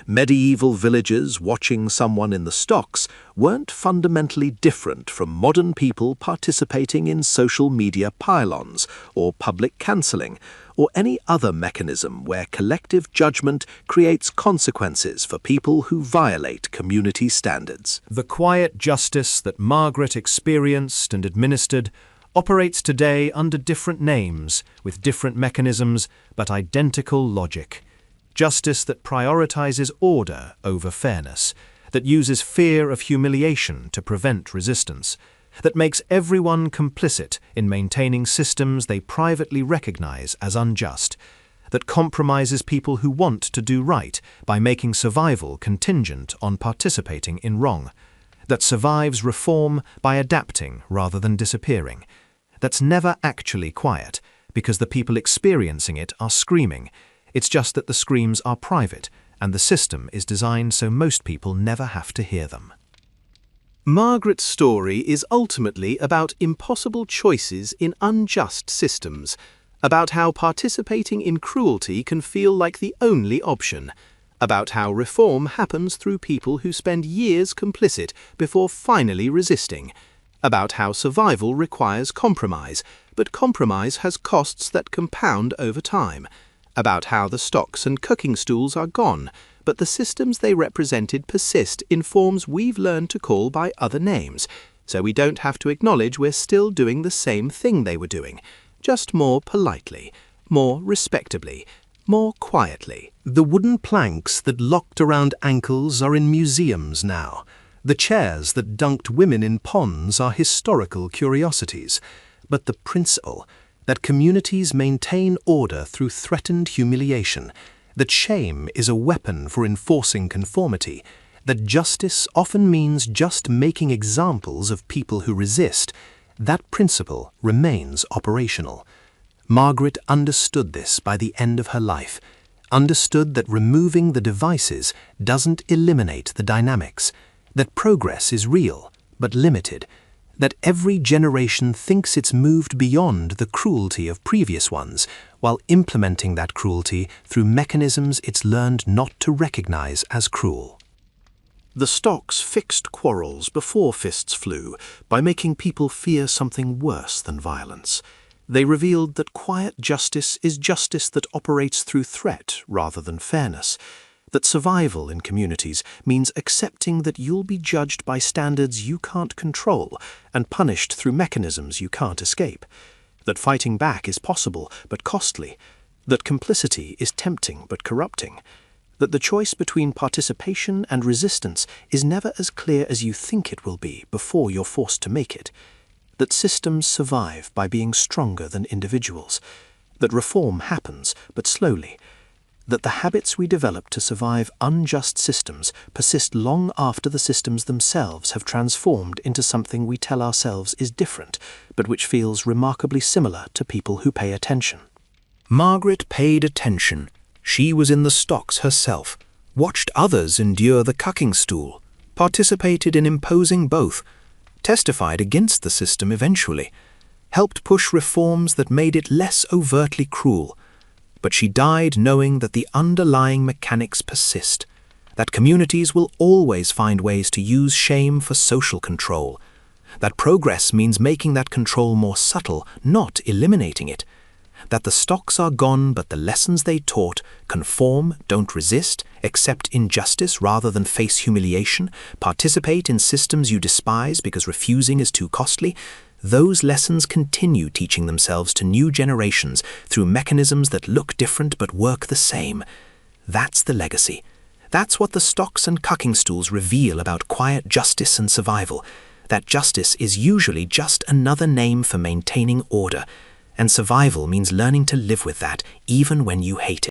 Medieval villagers watching someone in the stocks weren't fundamentally different from modern people participating in social media pylons or public cancelling or any other mechanism where collective judgment creates consequences for people who violate community standards. The quiet justice that Margaret experienced and administered operates today under different names, with different mechanisms, but identical logic. Justice that prioritizes order over fairness, that uses fear of humiliation to prevent resistance, that makes everyone complicit in maintaining systems they privately recognize as unjust, that compromises people who want to do right by making survival contingent on participating in wrong, that survives reform by adapting rather than disappearing, that's never actually quiet because the people experiencing it are screaming. It's just that the screams are private, and the system is designed so most people never have to hear them. Margaret's story is ultimately about impossible choices in unjust systems, about how participating in cruelty can feel like the only option, about how reform happens through people who spend years complicit before finally resisting, about how survival requires compromise, but compromise has costs that compound over time, about how the stocks and cooking stools are gone, but the systems they represented persist in forms we've learned to call by other names, so we don't have to acknowledge we're still doing the same thing they were doing, just more politely, more respectably, more quietly. The wooden planks that locked around ankles are in museums now. The chairs that dunked women in ponds are historical curiosities. But the principle that communities maintain order through threatened humiliation, that shame is a weapon for enforcing conformity, that justice often means just making examples of people who resist, that principle remains operational. Margaret understood this by the end of her life, understood that removing the devices doesn't eliminate the dynamics, that progress is real but limited, that every generation thinks it's moved beyond the cruelty of previous ones, while implementing that cruelty through mechanisms it's learned not to recognize as cruel. The stocks fixed quarrels before fists flew by making people fear something worse than violence. They revealed that quiet justice is justice that operates through threat rather than fairness, that survival in communities means accepting that you'll be judged by standards you can't control and punished through mechanisms you can't escape, that fighting back is possible but costly, that complicity is tempting but corrupting, that the choice between participation and resistance is never as clear as you think it will be before you're forced to make it, that systems survive by being stronger than individuals, that reform happens but slowly, that the habits we develop to survive unjust systems persist long after the systems themselves have transformed into something we tell ourselves is different, but which feels remarkably similar to people who pay attention. Margaret paid attention. She was in the stocks herself, watched others endure the cucking stool, participated in imposing both, testified against the system eventually, helped push reforms that made it less overtly cruel. But she died knowing that the underlying mechanics persist, that communities will always find ways to use shame for social control, that progress means making that control more subtle, not eliminating it, that the stocks are gone but the lessons they taught, conform, don't resist, accept injustice rather than face humiliation, participate in systems you despise because refusing is too costly, those lessons continue teaching themselves to new generations through mechanisms that look different but work the same. That's the legacy. That's what the stocks and cucking stools reveal about quiet justice and survival. That justice is usually just another name for maintaining order, and survival means learning to live with that even when you hate it.